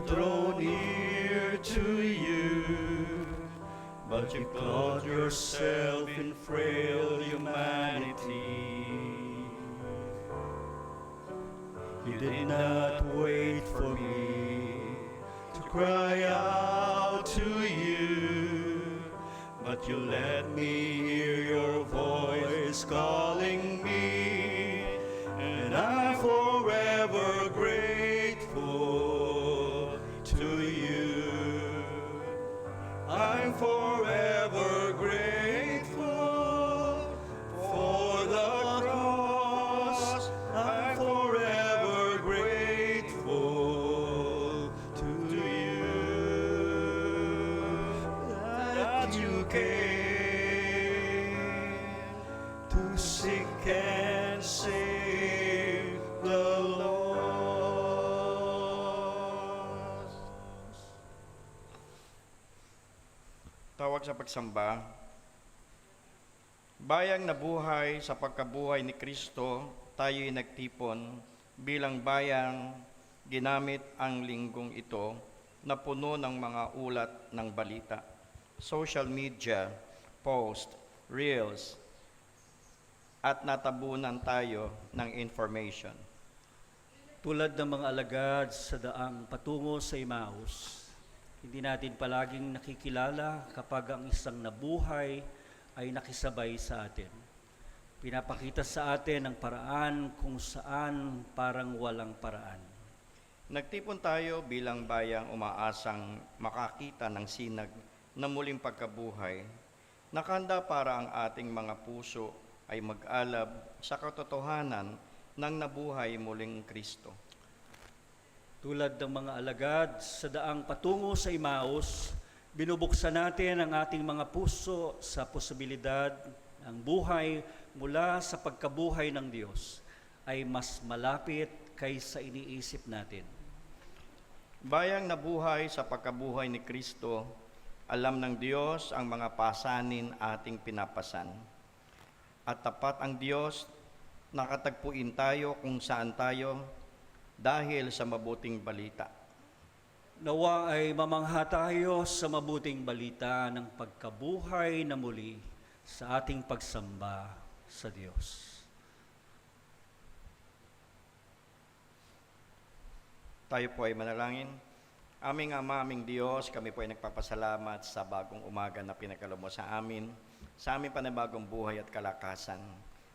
draw near to you, but you clothe yourself in frail humanity. You did not wait for me to cry out to you, but you let me hear your voice calling me, and I'm forever grateful to you. I'm forever grateful for the cross. I'm forever grateful to you that you came to seek and save the lost. Tawag sa pagsamba. Bayang nabuhay sa pagkabuhay ni Kristo, tayo'y nagtipon bilang bayang ginamit ang linggong ito na puno ng mga ulat ng balita, social media, post, reels, at natabunan tayo ng information. Tulad ng mga alagad sa daang patungo sa Emmaus, hindi natin palaging nakikilala kapag ang isang nabuhay ay nakisabay sa atin. Pinapakita sa atin ang paraan kung saan parang walang paraan. Nagtipon tayo bilang bayang umaasang makakita ng sinag na muling pagkabuhay, nakahanda para ang ating mga puso ay mag-alab sa katotohanan ng nabuhay muling Kristo. Tulad ng mga alagad sa daang patungo sa Emmaus, binubuksan natin ang ating mga puso sa posibilidad ng buhay mula sa pagkabuhay ng Diyos ay mas malapit kaysa iniisip natin. Bayang nabuhay sa pagkabuhay ni Kristo, alam ng Diyos ang mga pasanin ating pinapasan. At tapat ang Diyos, nakatagpuin tayo kung saan tayo dahil sa mabuting balita. Nawa ay mamangha tayo sa mabuting balita ng pagkabuhay na muli sa ating pagsamba sa Diyos. Tayo po ay manalangin. Aming Ama, aming Diyos, kami po ay nagpapasalamat sa bagong umaga na pinagkaloob mo sa amin, sa aming panibagong buhay at kalakasan,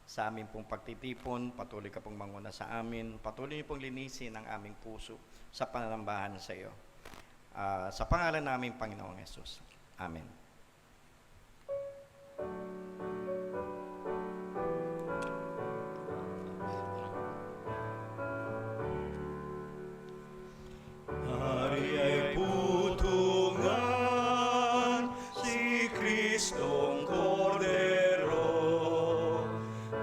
sa aming pong pagtitipon, patuloy ka pong manguna sa amin, patuloy niyo pong linisin ang aming puso sa pananambahan sa iyo. Sa pangalan namin, Panginoong Yesus. Amen. Hari ay putungan si Kristong Kordero,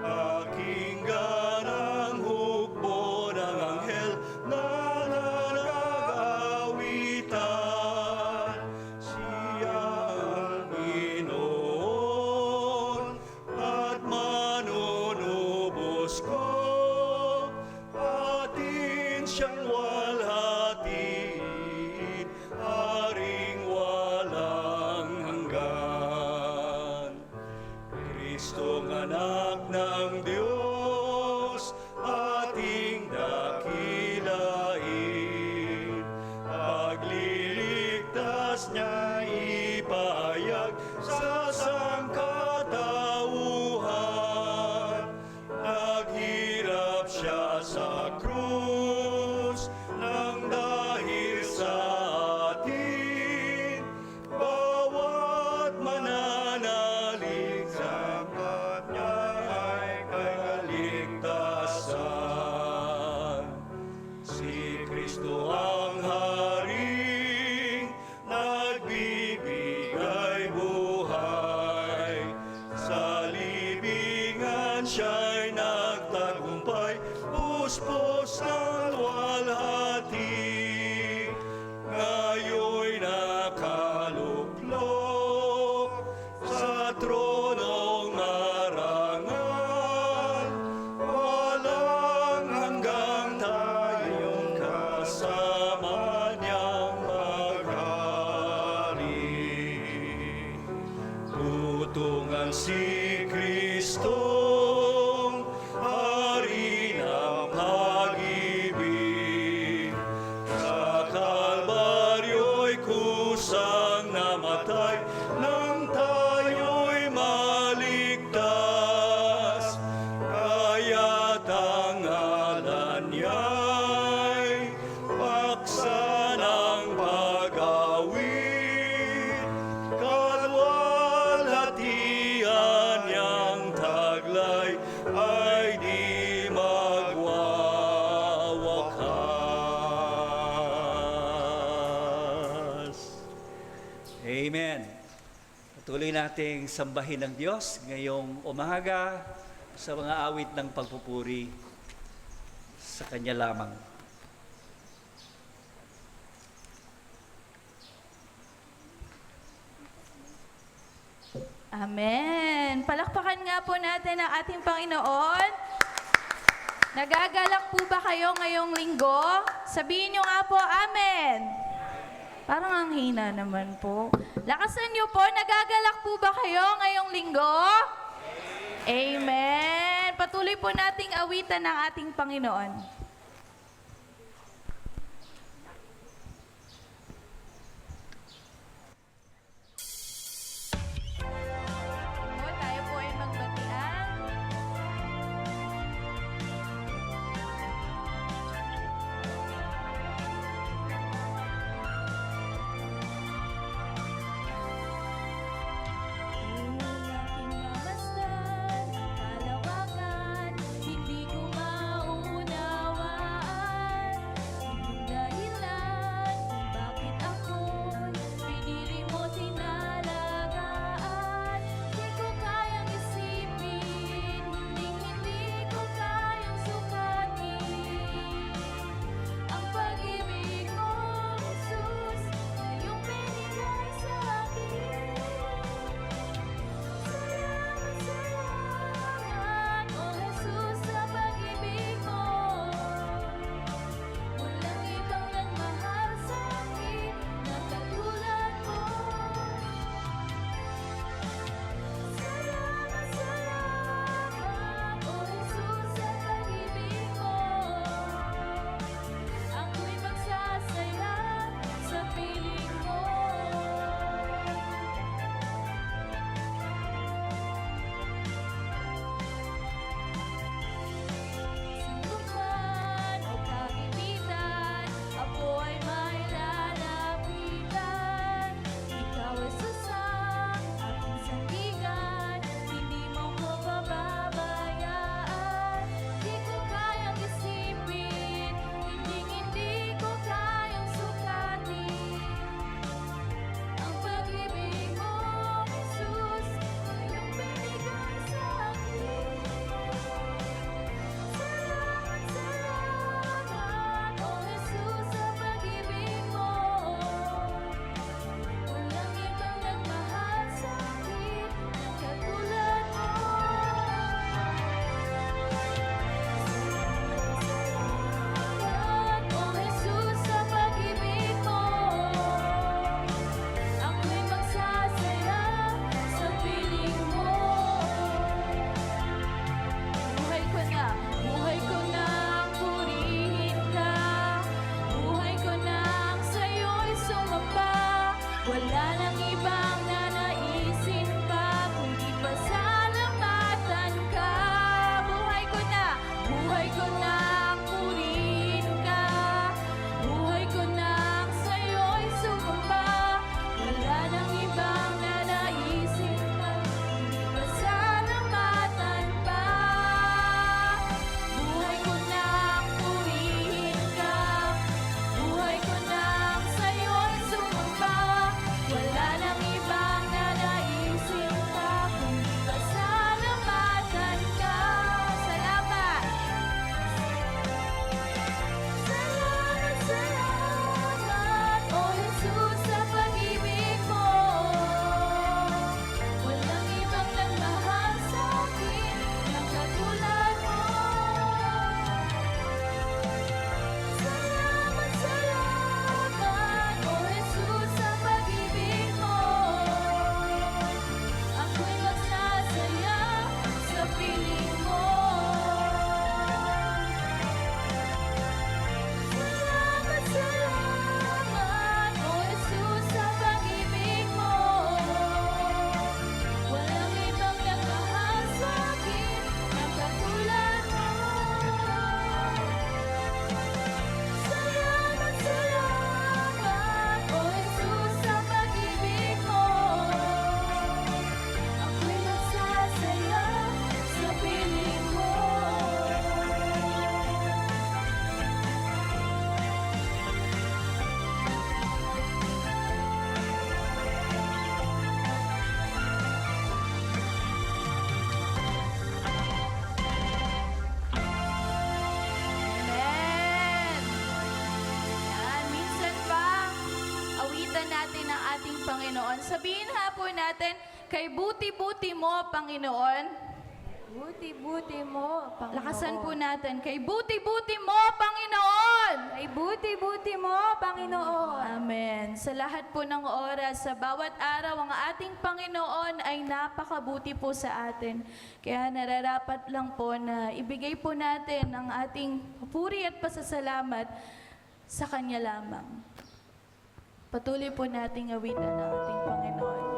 pakinggan ang hukbo ng anghel na nag-aawitan. Siya ang Ginoon at manunubos ko, atin siyang walhatiin, haring walang hanggan. Kristong anak ng Diyos, ating dakilain, pagliligtas niya ipahayag sa sangkatauhan. Naghirap siya sa krus nang dahil sa atin, bawat mananalig sa kanya ay kay kaligtasan. Si Kristo ang haring nagbibigay buhay, sa libingan siya'y nagtagumpay, puspos ng walhati, ngayoy nakaluklok sa tronong marangal, walang hanggang tayong kasama niya. Tuloy nating sambahin ng Diyos ngayong umaga sa mga awit ng pagpupuri sa Kanya lamang. Amen. Palakpakan nga po natin ang ating Panginoon. Nagagalak po ba kayo ngayong linggo? Sabihin nyo nga po, Amen. Parang ang hina naman po. Lakasan nyo po, nagagalak po ba kayo ngayong linggo? Amen. Patuloy po nating awitan ng ating Panginoon. O, tayo po ay magbatian. Aking mamasdan, kalawakan, hindi ko maunawaan. Ang dahilan kung bakit ako'y pinili mo tinalagaan. Di ko kayang isipin, hindi ko kayang sukatin. Ang pag-ibig mo, Jesus, iyong binigay sa akin. Salamat, O Jesus, sa pag-ibig mo. Walang ibang nagmahal sa akin na katulad mo. Salamat, O Jesus, sa pag-ibig mo. Ako'y magsasaya sa piling mo. Sino man o kagimitan, ako ay may lalapitan. Ikaw ay susang aking sandigan, hindi mo ko pababayaan. Di ko kayang isipin, hindi ko kayang sukatin. Ang pag-ibig mo, Jesus, iyong binigay sa akin. Salamat, O Jesus, sa pag-ibig mo. Walang ibang nagmahal sa akin na katulad mo. Salamat, O Jesus, sa pag-ibig mo. Ako'y magsasaya sa piling mo. Buhay ko nang purihin ka. Buhay ko nang sa'yo'y sumamba. Wala nang ibang nanaisin pa, kundi pasalamatan ka. Buhay ko nang purihin ka. Buhay ko nang sa'yo'y sumamba. Wala nang ibang nanaisin pa, kundi pasalamatan pa. Buhay ko nang purihin ka. Buhay ko nang sa'yo'y sumamba. Wala nang ibang nanaisin pa, kundi pasalamatan ka. Salamat! Sabihin nga po natin, kay buti-buti mo, Panginoon. Buti-buti mo, Panginoon. Lakasan po natin, kay buti-buti mo, Panginoon. Ay buti-buti mo, Panginoon. Amen. Sa lahat po ng oras, sa bawat araw, ang ating Panginoon ay napakabuti po sa atin. Kaya nararapat lang po na ibigay po natin ang ating papuri at pasasalamat sa Kanya lamang. Patuloy po nating awitan ang ating Panginoon.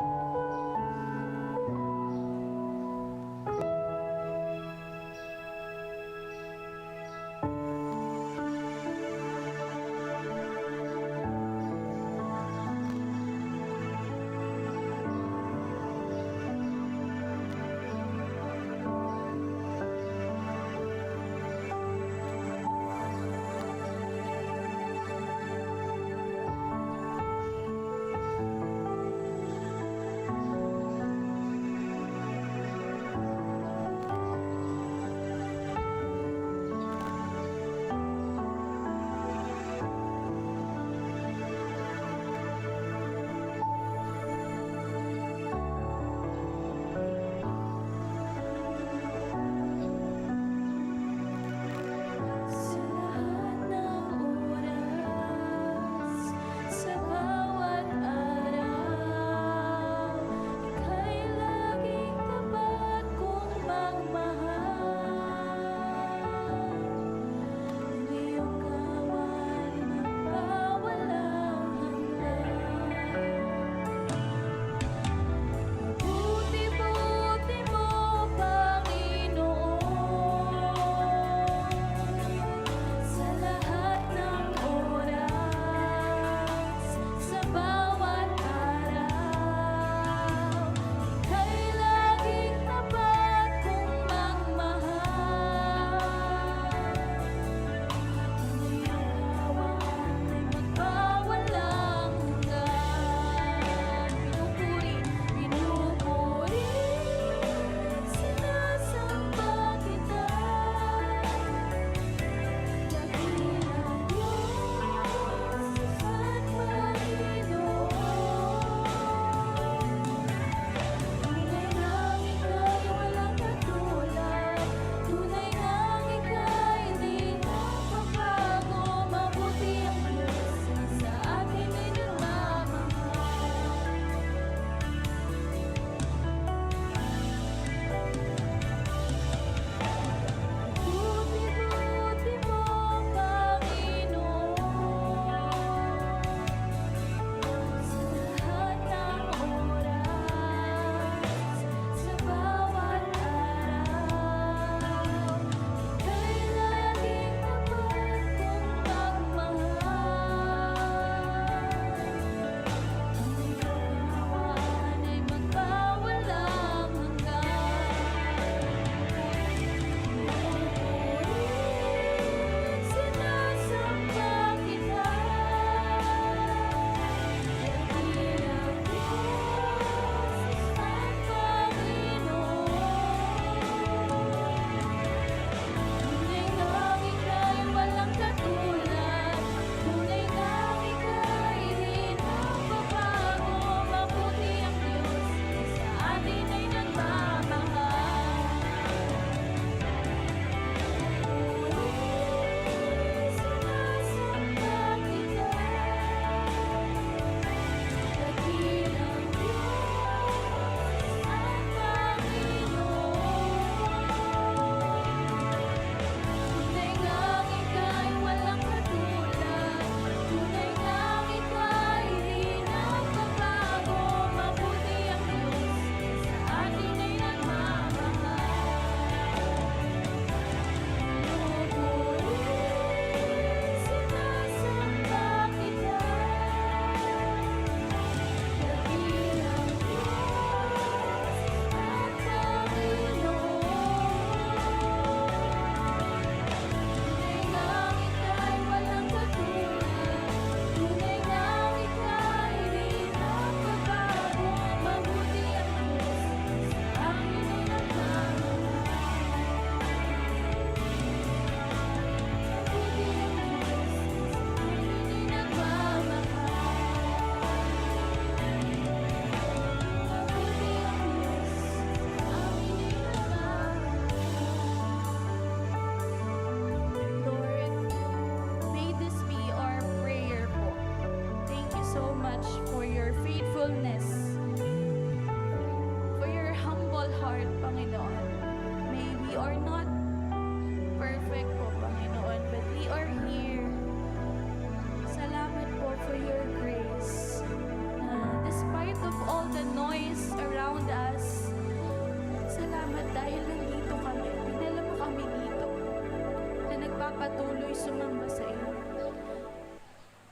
magpapatuloy sumamba sa iyo.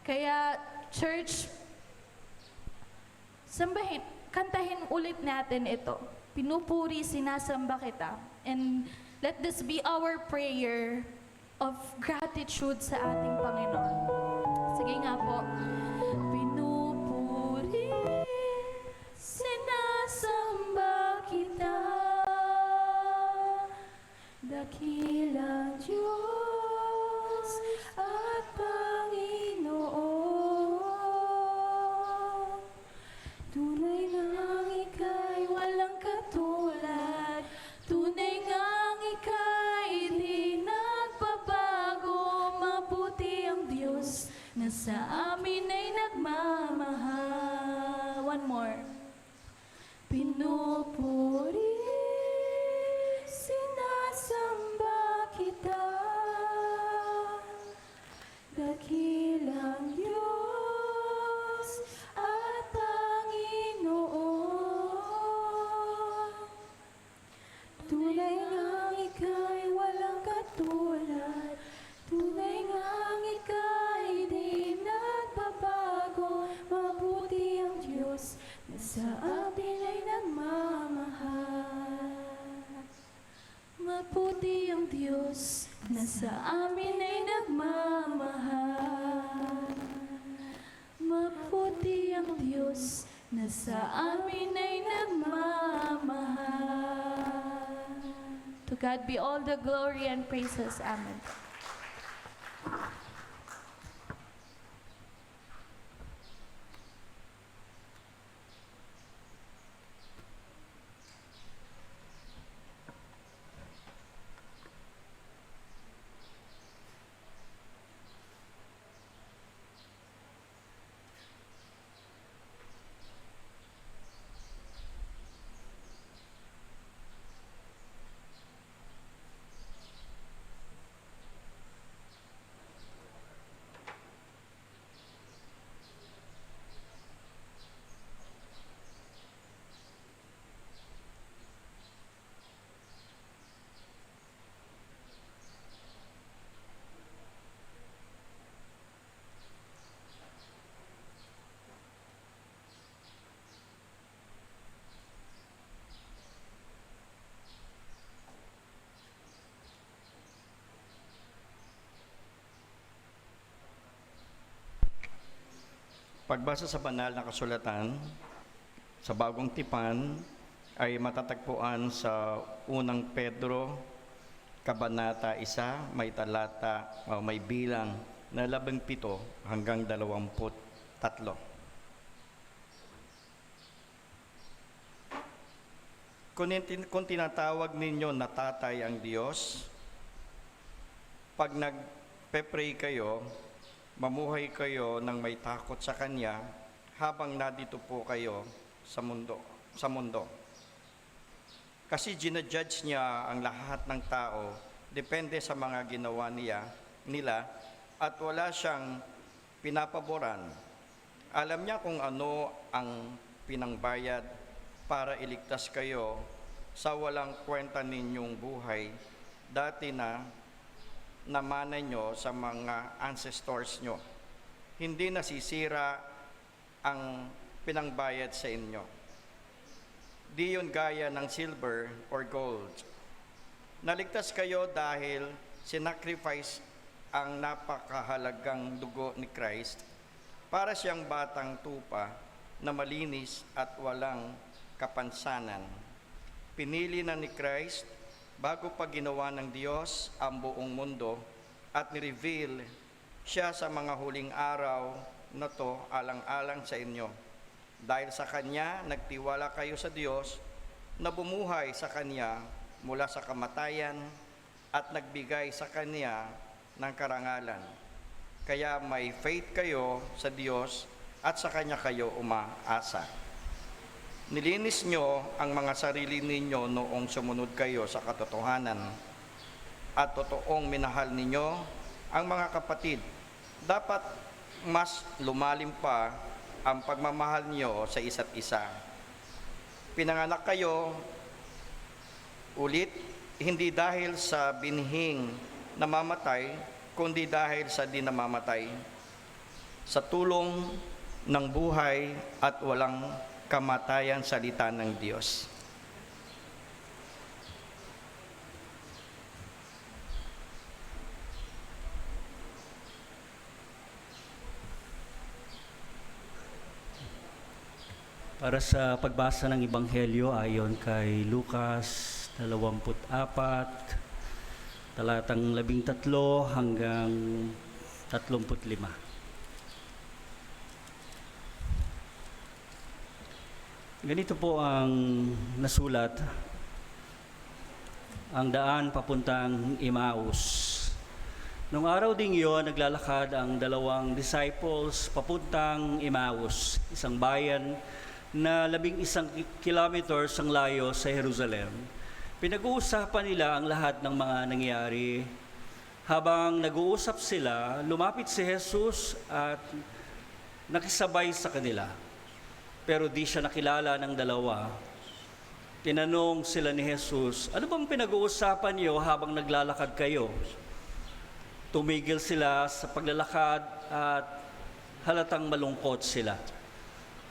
Kaya, church, kantahin ulit natin ito. Pinupuri, sinasamba kita. And let this be our prayer of gratitude sa ating Panginoon. Sige nga po. Pinupuri, sinasamba kita, dakilang Diyos at Panginoon. Tunay ngang ika'y walang katulad, tunay ngang ika'y di nagbabago. Mabuti ang Diyos na sa amin ay nagmamahal. One more. Pinupuri, sinasamba kita, dakilang Diyos at Panginoon. Tunay ngang ika'y walang katulad, tunay ngang ika'y di nagbabago. Mabuti ang Diyos na sa atin ay nagmamahal. Mabuti ang Diyos na sa amin ay nagmamahal. Mabuti ang Diyos na sa amin ay nagmamahal. To God be all the glory and praises. Amen. Pagbasa sa banal na kasulatan, sa bagong tipan, ay matatagpuan sa unang Pedro, Kabanata 1, may talata, may bilang na 17 hanggang 23. Kung tinatawag ninyo na tatay ang Diyos, pag nagpe-pray kayo, mamuhay kayo ng may takot sa Kanya habang nadito po kayo sa mundo. Kasi ginajudge niya ang lahat ng tao depende sa mga ginawa nila at wala siyang pinapaboran. Alam niya kung ano ang pinangbayad para iligtas kayo sa walang kwenta ninyong buhay dati na namana nyo sa mga ancestors nyo. Hindi nasisira ang pinangbayad sa inyo. Di yun gaya ng silver or gold. Naligtas kayo dahil sinacrifice ang napakahalagang dugo ni Christ para siyang batang tupa na malinis at walang kapansanan. Pinili na ni Christ bago pa ginawa ng Diyos ang buong mundo at ni-reveal siya sa mga huling araw na to alang-alang sa inyo. Dahil sa Kanya, nagtiwala kayo sa Diyos na bumuhay sa Kanya mula sa kamatayan at nagbigay sa Kanya ng karangalan. Kaya may faith kayo sa Diyos at sa Kanya kayo umaasa. Nilinis nyo ang mga sarili ninyo noong sumunod kayo sa katotohanan at totoong minahal ninyo ang mga kapatid. Dapat mas lumalim pa ang pagmamahal nyo sa isa't isa. Pinanganak kayo ulit, hindi dahil sa binhing namamatay, kundi dahil sa di namamatay, sa tulong ng buhay at walang kamatayan salita ng Diyos. Para sa pagbasa ng Ebanghelyo ayon kay Lucas 24, talatang 13 hanggang 35. Ganito po ang nasulat, ang daan papuntang Emmaus. Nung araw ding iyon, naglalakad ang dalawang disciples papuntang Emmaus, isang bayan na 11 kilometers ang layo sa Jerusalem. Pinag-uusapan nila ang lahat ng mga nangyari. Habang nag-uusap sila, lumapit si Jesus at nakisabay sa kanila. Pero di siya nakilala ng dalawa. Tinanong sila ni Jesus, ano bang pinag-uusapan niyo habang naglalakad kayo? Tumigil sila sa paglalakad at halatang malungkot sila.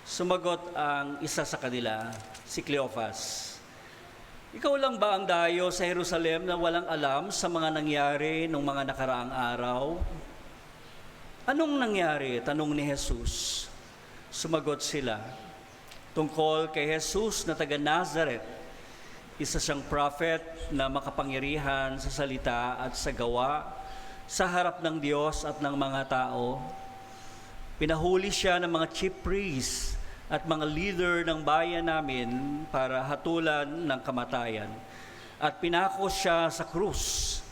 Sumagot ang isa sa kanila, si Cleophas. Ikaw lang ba ang dayo sa Jerusalem na walang alam sa mga nangyari nung mga nakaraang araw? Anong nangyari? Tanong ni Jesus. Sumagot sila, tungkol kay Jesus na taga Nazareth, isa siyang prophet na makapangyarihan sa salita at sa gawa, sa harap ng Diyos at ng mga tao. Pinahuli siya ng mga chief priests at mga leader ng bayan namin para hatulan ng kamatayan. At pinako siya sa krus.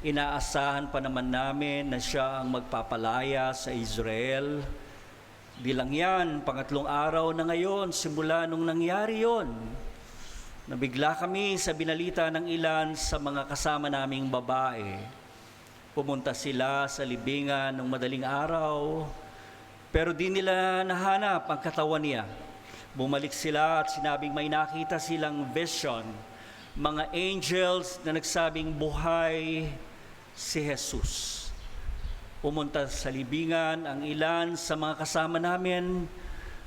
Inaasahan pa naman namin na siya ang magpapalaya sa Israel. Di lang yan, pangatlong araw na ngayon, simula nung nangyari yon. Nabigla kami sa binalita ng ilan sa mga kasama naming babae. Pumunta sila sa libingan ng madaling araw, pero di nila nahanap ang katawan niya. Bumalik sila at sinabing may nakita silang vision, mga angels na nagsabing buhay si Jesus. Pumunta sa libingan ang ilan sa mga kasama namin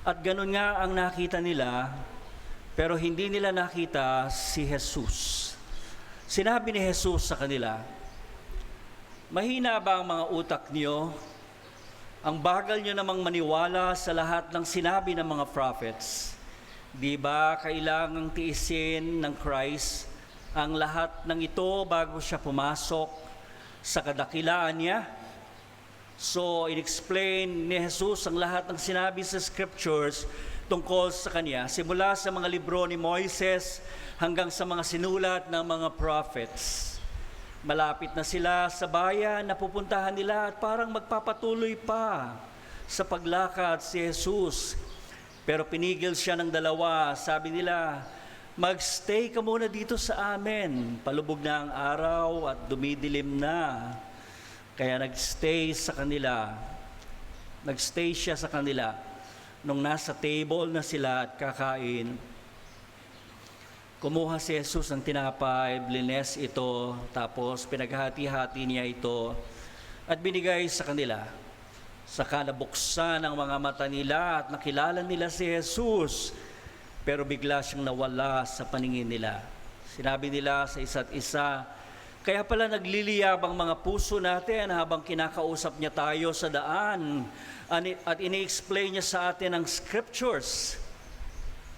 at ganun nga ang nakita nila, pero hindi nila nakita si Jesus. Sinabi ni Jesus sa kanila, mahina ba ang mga utak niyo? Ang bagal niyo namang maniwala sa lahat ng sinabi ng mga prophets. Di ba kailangang tiisin ng Christ ang lahat ng ito bago siya pumasok sa kadakilaan niya? So, in-explain ni Jesus ang lahat ng sinabi sa scriptures tungkol sa kanya, simula sa mga libro ni Moises hanggang sa mga sinulat ng mga prophets. Malapit na sila sa bayan na pupuntahan nila at parang magpapatuloy pa sa paglakad si Jesus. Pero pinigil siya ng dalawa. Sabi nila, magstay ka muna dito sa amin. Palubog na ang araw at dumidilim na. Kaya nagstay siya sa kanila. Nung nasa table na sila at kakain, kumuha si Jesus ng tinapay, blines ito, tapos pinaghati-hati niya ito at binigay sa kanila. Saka nabuksan ang mga mata nila at nakilala nila si Jesus, pero bigla siyang nawala sa paningin nila. Sinabi nila sa isa't isa, kaya pala nagliliyab ang mga puso natin habang kinakausap niya tayo sa daan at ini-explain niya sa atin ang scriptures.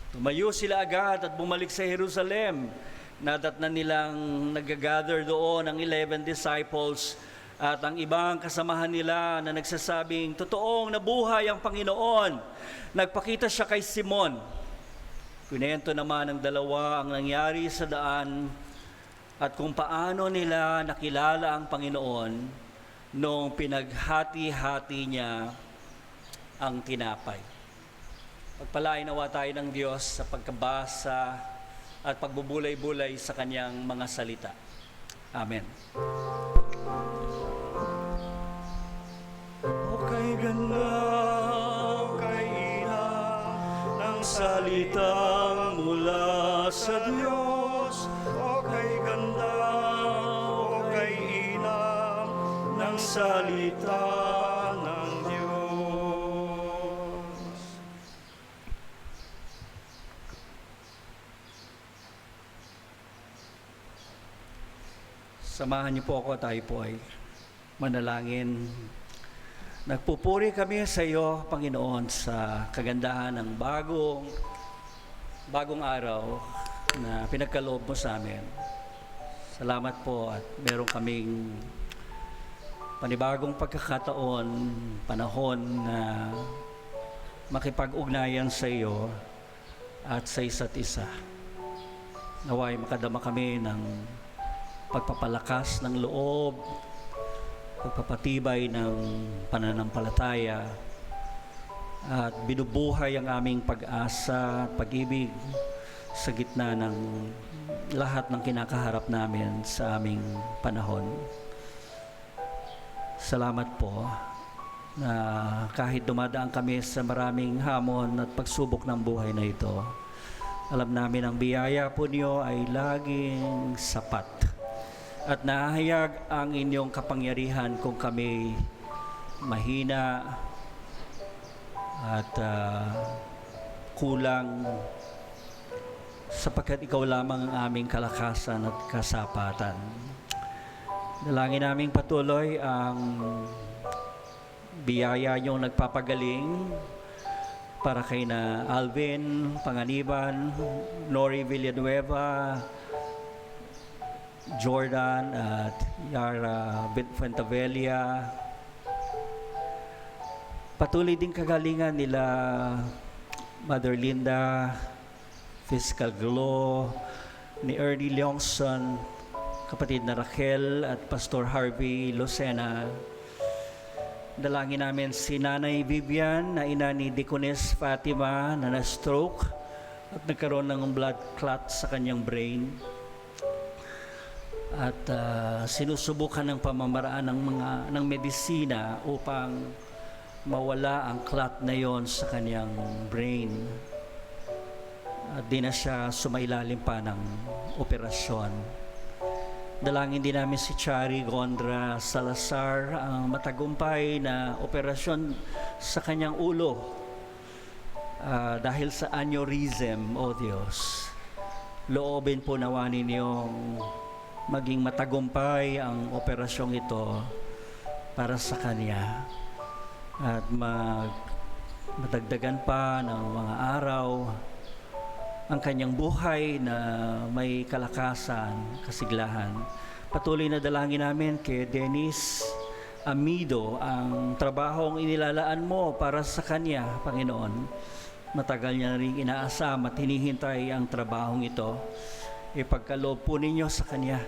Tumayo sila agad at bumalik sa Jerusalem. Nadatnan nilang nag-gather doon ang 11 disciples at ang ibang kasamahan nila na nagsasabing, totoong nabuhay ang Panginoon. Nagpakita siya kay Simon. Kunento naman ng dalawa ang nangyari sa daan at kung paano nila nakilala ang Panginoon nung pinaghati-hati niya ang tinapay. Pagpalain nawa tayo ng Diyos sa pagkabasa at pagbubulay-bulay sa Kanyang mga salita. Amen. O kay ganda, o kay ina ng salitang mula sa Diyos. O kay ganda, o kay ina ng salita ng Diyos. Samahan niyo po ako, tayo po ay manalangin. Nagpupuri kami sa iyo, Panginoon, sa kagandahan ng bagong araw na pinagkaloob mo sa amin. Salamat po at meron kaming panibagong pagkakataon, panahon na makipag-ugnayan sa iyo at sa isa't isa. Naway makadama kami ng pagpapalakas ng loob, pagpapatibay ng pananampalataya, at binubuhay ang aming pag-asa at pag-ibig sa gitna ng lahat ng kinakaharap namin sa aming panahon. Salamat po na kahit dumadaan kami sa maraming hamon at pagsubok ng buhay na ito, alam namin ang biyaya po niyo ay laging sapat. At nahayag ang inyong kapangyarihan kung kami mahina at kulang, sapagkat ikaw lamang ang aming kalakasan at kasapatan. Dalangin naming patuloy ang biyaya niyong nagpapagaling para kay na Alvin Panganiban, Nori Villanueva, Jordan at Yara Fuentavella. Patuloy din kagalingan nila Mother Linda, Fiscal Glo, ni Ernie Leongson, kapatid na Raquel at Pastor Harvey Lucena. Dalangin namin si Nanay Vivian na ina ni Deaconess Fatima na na-stroke at nagkaroon ng blood clot sa kanyang brain. At sinusubukan ng pamamaraan ng medisina upang mawala ang clot na yon sa kanyang brain. At di na siya sumailalim pa ng operasyon. Dalangin din namin si Chari Gondra Salazar, ang matagumpay na operasyon sa kanyang ulo dahil sa aneurysm, O Diyos. Loobin po nawa ninyong maging matagumpay ang operasyong ito para sa kanya at madagdagan pa ng mga araw ang kanyang buhay na may kalakasan, kasiglahan. Patuloy na dalangin namin kay Dennis Amido ang trabahong inilalaan mo para sa kanya, Panginoon. Matagal niya na rin inaasam at hinihintay ang trabahong ito. Ipagkaloob po ninyo sa kanya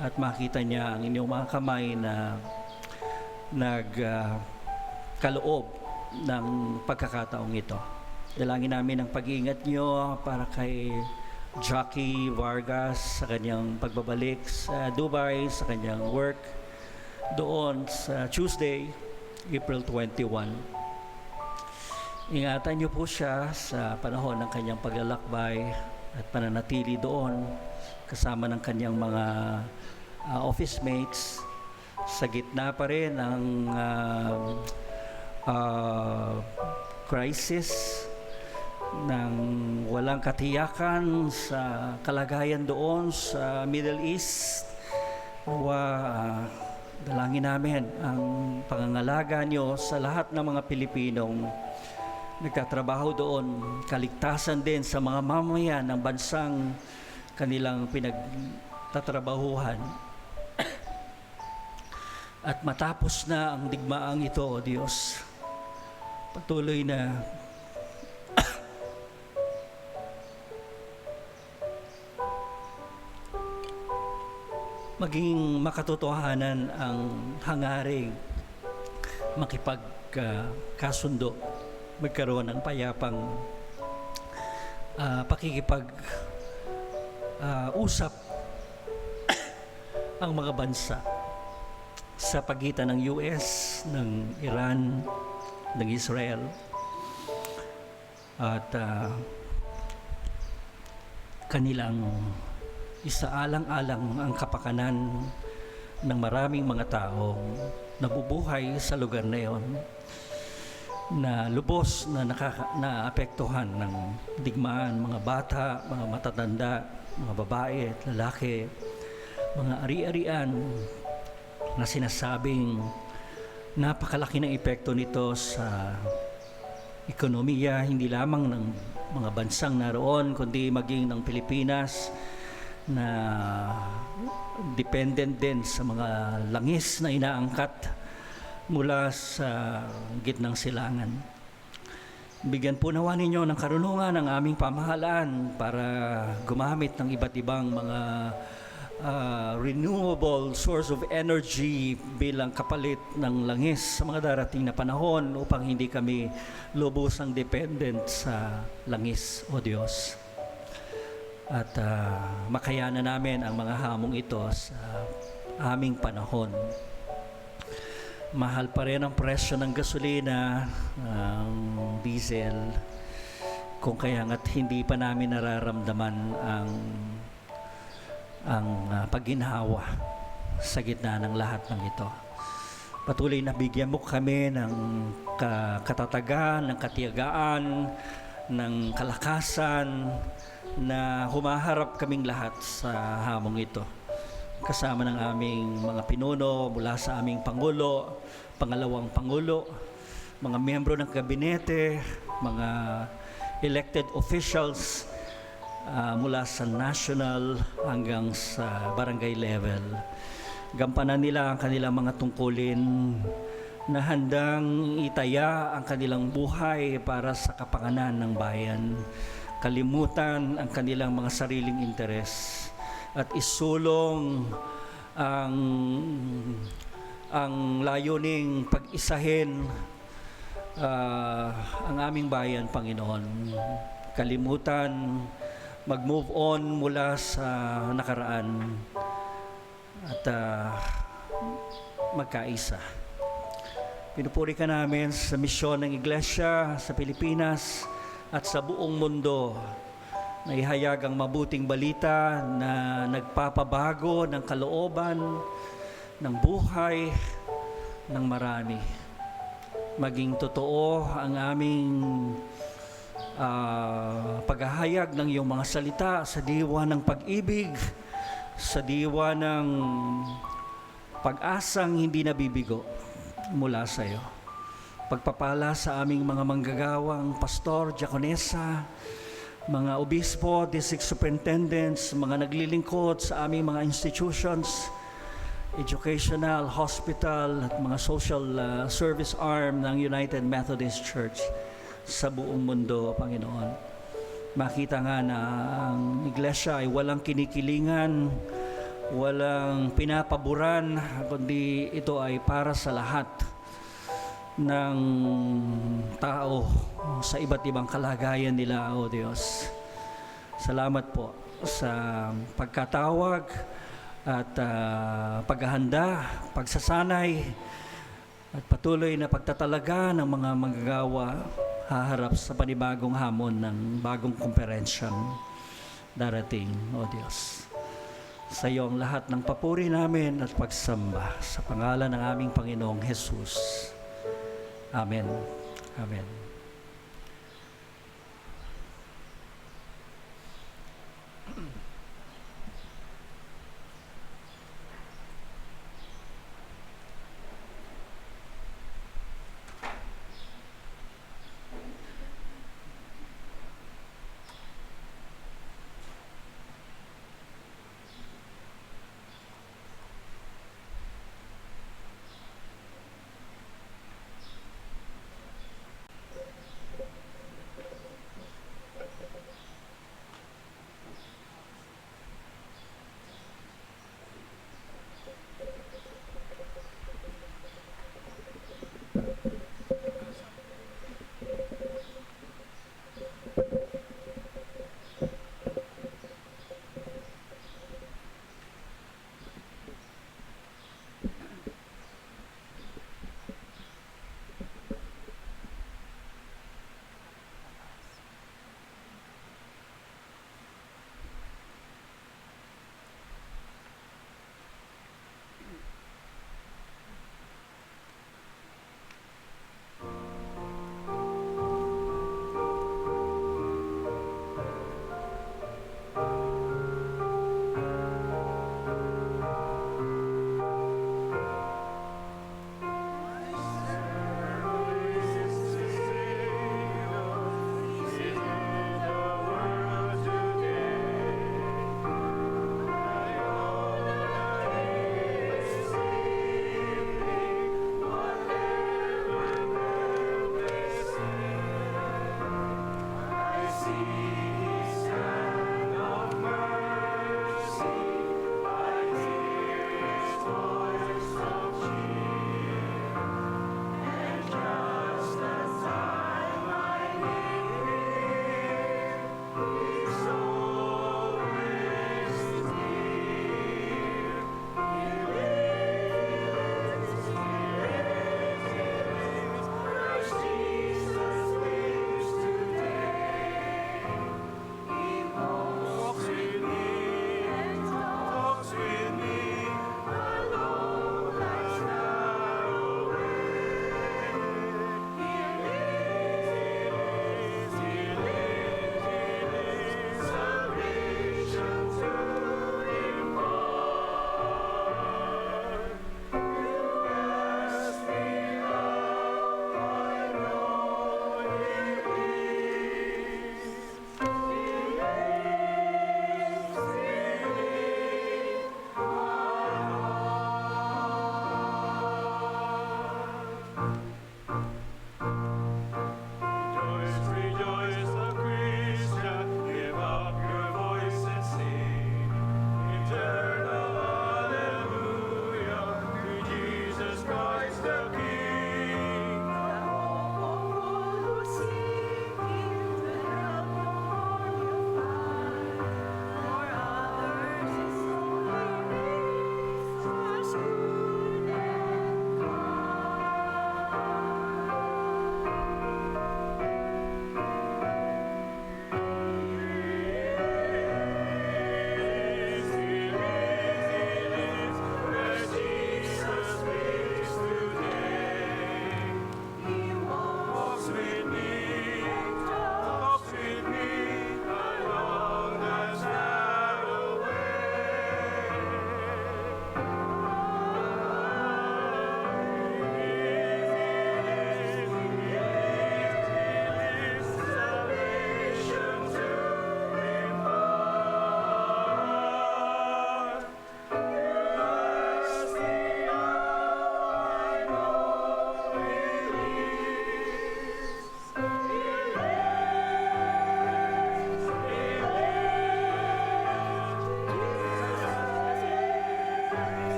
at makita niya ang inyong mga kamay na nagkaloob ng pagkakataong ito. Dalangin namin ang pag-iingat niyo para kay Jackie Vargas sa kanyang pagbabalik sa Dubai, sa kanyang work doon sa Tuesday, April 21. Ingatan niyo po siya sa panahon ng kanyang paglalakbay at pananatili doon kasama ng kanyang mga office mates sa gitna pa rin ng crisis ng walang katiyakan sa kalagayan doon sa Middle East. Dalangin namin ang pangangalaga niyo sa lahat ng mga Pilipinong nagtatrabaho doon, kaligtasan din sa mga mamayan ng bansang kanilang pinagtatrabahuhan. At matapos na ang digmaang ito, O Diyos, patuloy na maging makatotohanan ang hangaring makipagkasundo, magkaroon ng payapang pakikipag-usap ang mga bansa sa pagitan ng US, ng Iran, ng Israel at kanilang isaalang-alang ang kapakanan ng maraming mga taong nabubuhay sa lugar na yon na lubos na naapektuhan ng digmaan, mga bata, mga matatanda, mga babae at lalaki, mga ari-arian na sinasabing napakalaki ng epekto nito sa ekonomiya, hindi lamang ng mga bansang naroon, kundi maging ng Pilipinas na dependent din sa mga langis na inaangkat mula sa gitnang silangan. Bigyan po nawa ninyo ng karunungan ang aming pamahalaan para gumamit ng iba't ibang mga renewable source of energy bilang kapalit ng langis sa mga darating na panahon upang hindi kami lubusang dependent sa langis, O Diyos. At makayanan namin ang mga hamong ito sa aming panahon. Mahal pa rin ang presyo ng gasolina, ng diesel, kung kaya nga't hindi pa namin nararamdaman ang pagginhawa sa gitna ng lahat ng ito. Patuloy na bigyan mo kami ng katatagan, ng katiyagaan, ng kalakasan na humaharap kaming lahat sa hamong ito. Kasama ng aming mga pinuno mula sa aming Pangulo, Pangalawang Pangulo, mga miyembro ng kabinete, mga elected officials mula sa national hanggang sa barangay level. Gampanan nila ang kanilang mga tungkulin na handang itaya ang kanilang buhay para sa kapakanan ng bayan. Kalimutan ang kanilang mga sariling interes at isulong ang layuning pag-isahin ang aming bayan, Panginoon. Kalimutan, mag-move on mula sa nakaraan at magkaisa. Pinupuri ka namin sa misyon ng Iglesia sa Pilipinas at sa buong mundo na ihayag ang mabuting balita na nagpapabago ng kalooban, ng buhay, ng marami. Maging totoo ang aming paghahayag ng iyong mga salita sa diwa ng pag-ibig, sa diwa ng pag-asang hindi nabibigo mula sa iyo. Pagpapala sa aming mga manggagawang pastor, diakonesa, mga obispo, district superintendents, mga naglilingkod sa aming mga institutions, educational, hospital, at mga social service arm ng United Methodist Church sa buong mundo, Panginoon. Makita nga na ang iglesia ay walang kinikilingan, walang pinapaboran, kundi ito ay para sa lahat ng tao sa iba't ibang kalagayan nila, O Diyos. Salamat po sa pagkatawag at paghahanda, pagsasanay at patuloy na pagtatalaga ng mga manggagawa haharap sa panibagong hamon ng bagong komperensyang darating, O Diyos. Sa iyo ang lahat ng papuri namin at pagsamba sa pangalan ng aming Panginoong Jesus. Amen. Amen.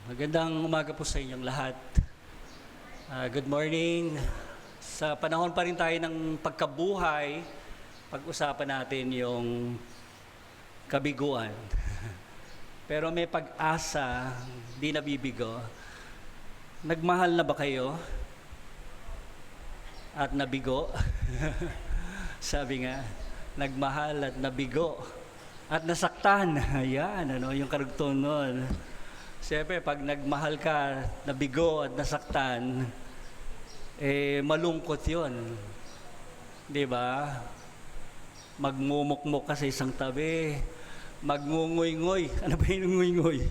Magandang umaga po sa inyong lahat. Good morning. Sa panahon pa rin tayo ng pagkabuhay, pag-usapan natin yung kabiguan. Pero may pag-asa, di nabibigo. Nagmahal na ba kayo? At nabigo? Sabi nga, nagmahal at nabigo. At nasaktan. Ayan, yung karugtong nun. Siyempre, pag nagmahal ka, nabigo at nasaktan, malungkot yun. Di ba? Magmumukmuk ka sa isang tabi, magngungoy-ngoy. Ano ba yung ngoy-ngoy?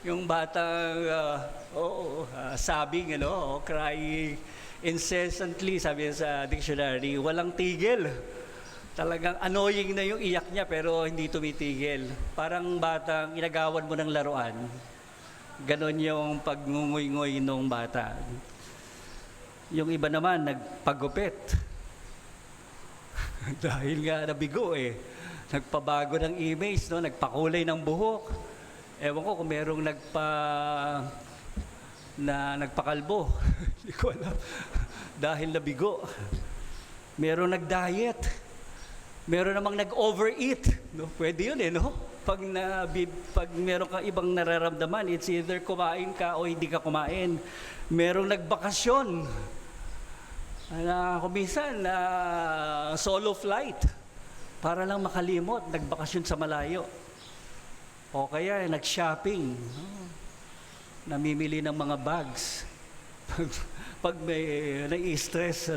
Yung batang, sabing, crying incessantly, sabi sa dictionary, walang tigil. Talagang annoying na yung iyak niya pero hindi tumitigil. Parang batang inagawan mo ng laruan. Ganon yung pagngungoy-ngoy nung bata. Yung iba naman, nagpagupit. Dahil nga nabigo Nagpabago ng image, nagpakulay ng buhok. Ewan ko kung merong nagpakalbo. Hindi ko alam. Dahil nabigo. Merong nag-diet. Meron namang nag-overeat. Pwede yun Pag meron kang ibang nararamdaman, it's either kumain ka o hindi ka kumain. Merong nagbakasyon. Kuminsan, solo flight. Para lang makalimot, nagbakasyon sa malayo. O kaya, nag-shopping. Namimili ng mga bags. Pag may nai-stress,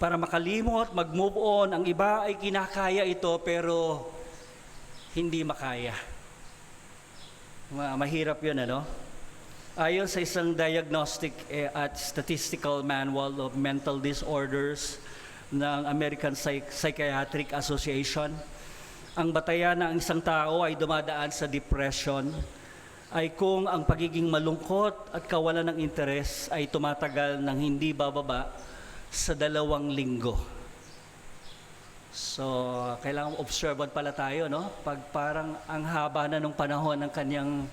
para makalimot, mag-move on. Ang iba ay kinakaya ito pero hindi makaya. Mahirap yun, Ayon sa isang diagnostic at statistical manual of mental disorders ng American Psychiatric Association, ang batayan ng isang tao ay dumadaan sa depression ay kung ang pagiging malungkot at kawalan ng interes ay tumatagal ng hindi bababa sa 2 linggo. So, kailangan observant pala tayo, Pag parang ang haba na nung panahon ng kanyang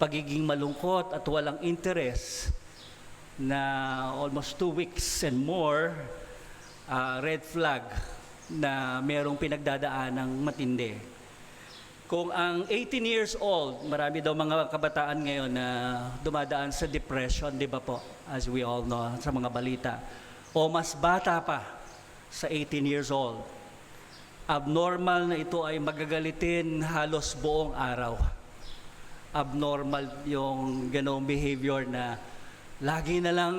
pagiging malungkot at walang interes na almost 2 weeks and more, red flag na merong pinagdadaanang matindi. Kung ang 18 years old, marami daw mga kabataan ngayon na dumadaan sa depression, di ba po? As we all know sa mga balita. O mas bata pa sa 18 years old, abnormal na ito ay magagalitin halos buong araw. Abnormal yung ganong behavior na lagi na lang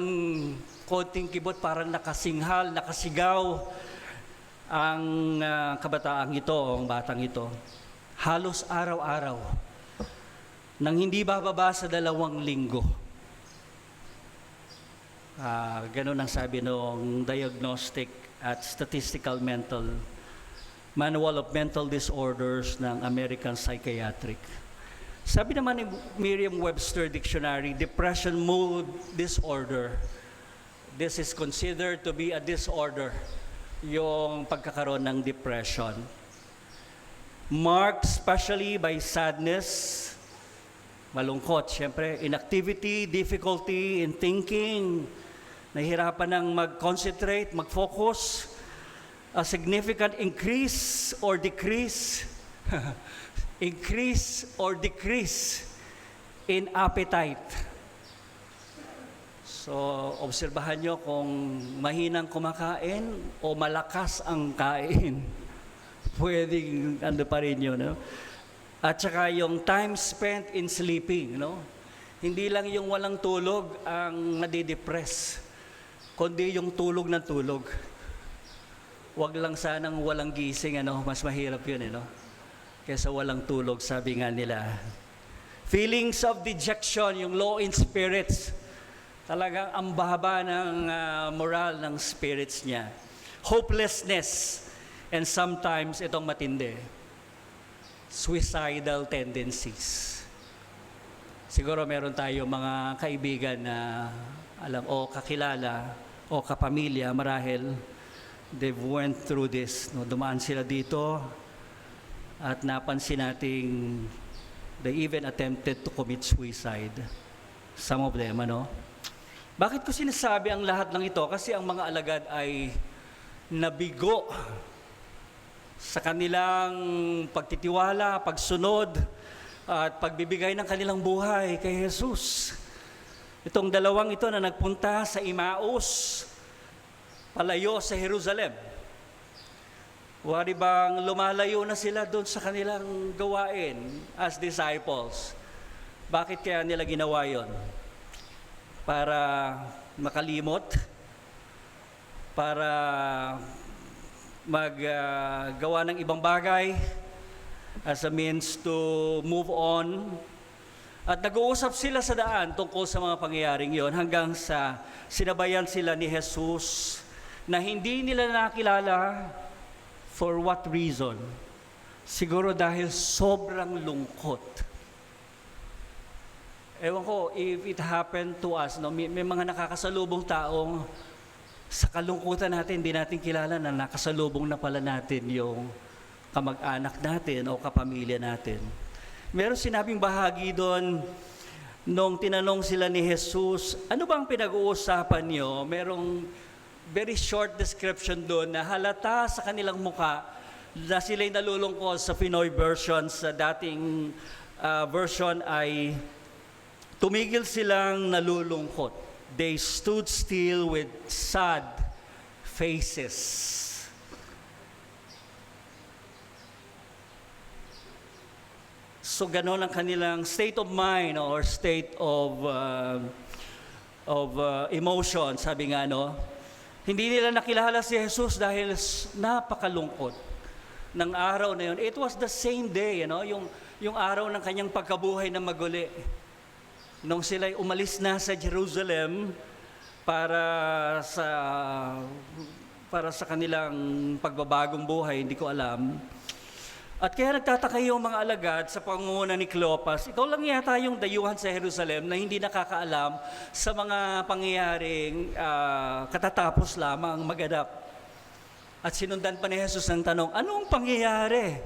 konting kibot, parang nakasinghal, nakasigaw ang kabataang ito, ang batang ito. Halos araw-araw nang hindi bababa sa 2 linggo. Ganun ang sabi ng Diagnostic at Statistical Manual of Mental Disorders ng American Psychiatric. Sabi naman ni Merriam-Webster Dictionary, depression mood disorder. This is considered to be a disorder, yung pagkakaroon ng depression. Marked especially by sadness, malungkot, syempre, inactivity, difficulty in thinking, nahihirapan ng mag-concentrate, mag-focus, a significant increase or decrease in appetite. So, obserbahan nyo kung mahinang kumakain o malakas ang kain. Pwedeng pa rin yun, At saka yung time spent in sleeping, Hindi lang yung walang tulog ang nadidepress, kundi yung tulog ng tulog. Huwag lang sanang walang gising, mas mahirap yun, kaysa walang tulog, sabi nga nila. Feelings of dejection, yung low in spirits, talagang ang bahaba ng moral ng spirits niya. Hopelessness, and sometimes itong matindi, suicidal tendencies. Siguro meron tayo mga kaibigan na alam o kakilala o kapamilya marahil they've went through this. Dumaan sila dito at napansin nating They even attempted to commit suicide. Some of them, ano? Bakit ko sinasabi ang lahat ng ito? Kasi ang mga alagad ay nabigo sa kanilang pagtitiwala, pagsunod, at pagbibigay ng kanilang buhay kay Jesus. Itong dalawang ito na nagpunta sa Emmaus, palayo sa Jerusalem. Wari bang lumalayo na sila doon sa kanilang gawain as disciples? Bakit kaya nila ginawa yon? Para makalimot? Para maggawa ng ibang bagay as a means to move on? At nag-uusap sila sa daan tungkol sa mga pangyayaring yon hanggang sa sinabayan sila ni Jesus na hindi nila nakilala. For what reason? Siguro dahil sobrang lungkot. Ewan ko, if it happened to us, no, may mga nakakasalubong taong sa kalungkutan natin, hindi natin kilala na nakasalubong na pala natin yung kamag-anak natin o kapamilya natin. Meron sinabing bahagi doon, nung tinanong sila ni Jesus, ano bang pinag-uusapan niyo? Merong very short description doon na halata sa kanilang muka na sila'y nalulungkot. Sa Pinoy version, sa dating version ay tumigil silang nalulungkot. They stood still with sad faces. So ganon ang kanilang state of mind or state of emotion, sabi nga, no? Hindi nila nakilala si Jesus dahil napakalungkot ng araw na yun. It was the same day, yung araw ng kanyang pagkabuhay na maguli. Nung sila'y umalis na sa Jerusalem para sa kanilang pagbabagong buhay, hindi ko alam. At kaya nagtataka yung mga alagad sa pangunguna ni Cleopas, ikaw lang yata yung dayuhan sa Jerusalem na hindi nakakaalam sa mga pangyayaring katatapos lamang maganap. At sinundan pa ni Jesus ng tanong, anong pangyayari?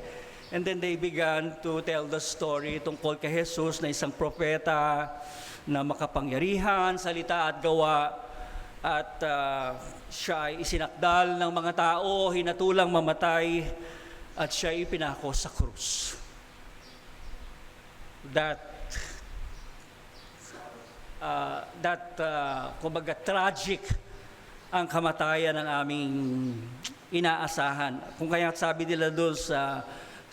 And then they began to tell the story tungkol kay Jesus na isang propeta na makapangyarihan, salita at gawa. At siya ay isinakdal ng mga tao, hinatulang mamatay, at siya ay ipinako sa krus. Kumbaga tragic ang kamatayan ng aming inaasahan. Kung kaya sabi nila doon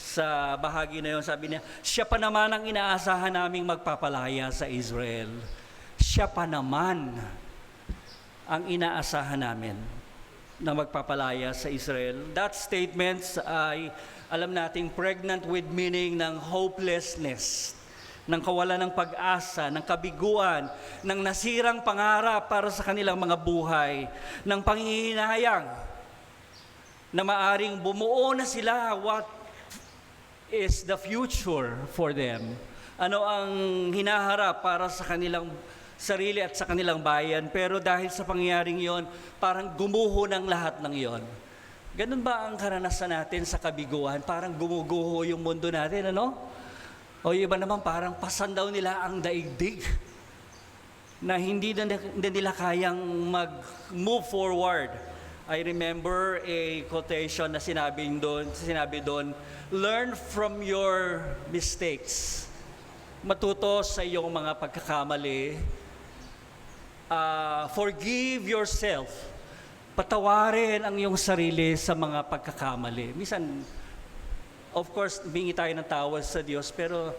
sa bahagi na yun, sabi niya, siya pa naman ang inaasahan naming magpapalaya sa Israel. Siya pa naman ang inaasahan namin na magpapalaya sa Israel. That statement ay, alam nating, pregnant with meaning ng hopelessness, ng kawalan ng pag-asa, ng kabiguan, ng nasirang pangarap para sa kanilang mga buhay, ng panghihinayang na maaring bumuo na sila what is the future for them. Ano ang hinaharap para sa kanilang sarili at sa kanilang bayan, pero dahil sa pangyayaring yon, parang gumuho ng lahat ng yon. Ganun ba ang karanasan natin sa kabiguan? Parang gumuguho yung mundo natin, ano? O yung iba naman parang pasandaw nila ang daigdig na hindi na nila kayang mag-move forward. I remember a quotation na sinabi doon, learn from your mistakes. Matuto sa iyong mga pagkakamali. Forgive yourself. Patawarin ang iyong sarili sa mga pagkakamali. Minsan, of course, humingi tayo ng tawad sa Diyos, pero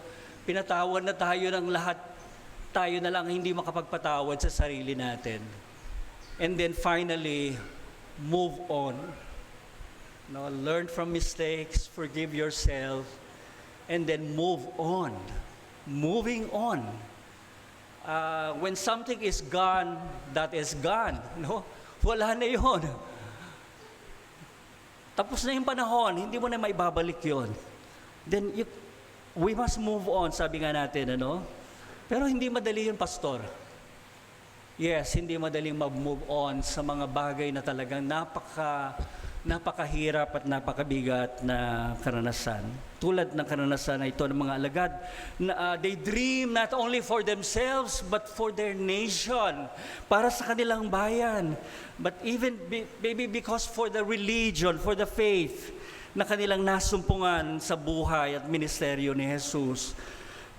pinatawad na tayo ng lahat. Tayo na lang hindi makapagpatawad sa sarili natin. And then finally, move on. No, learn from mistakes, forgive yourself, and then move on. Moving on. When something is gone, that is gone. No? Wala na yun. Tapos na yung panahon, hindi mo na maibabalik yun. Then, we must move on, sabi nga natin, ano? Pero hindi madali yun, Pastor. Yes, hindi madaling mag-move on sa mga bagay na talagang napakahirap at napakabigat na karanasan. Tulad ng karanasan na ito ng mga alagad, na they dream not only for themselves but for their nation, para sa kanilang bayan. But even maybe because for the religion, for the faith na kanilang nasumpungan sa buhay at ministeryo ni Jesus.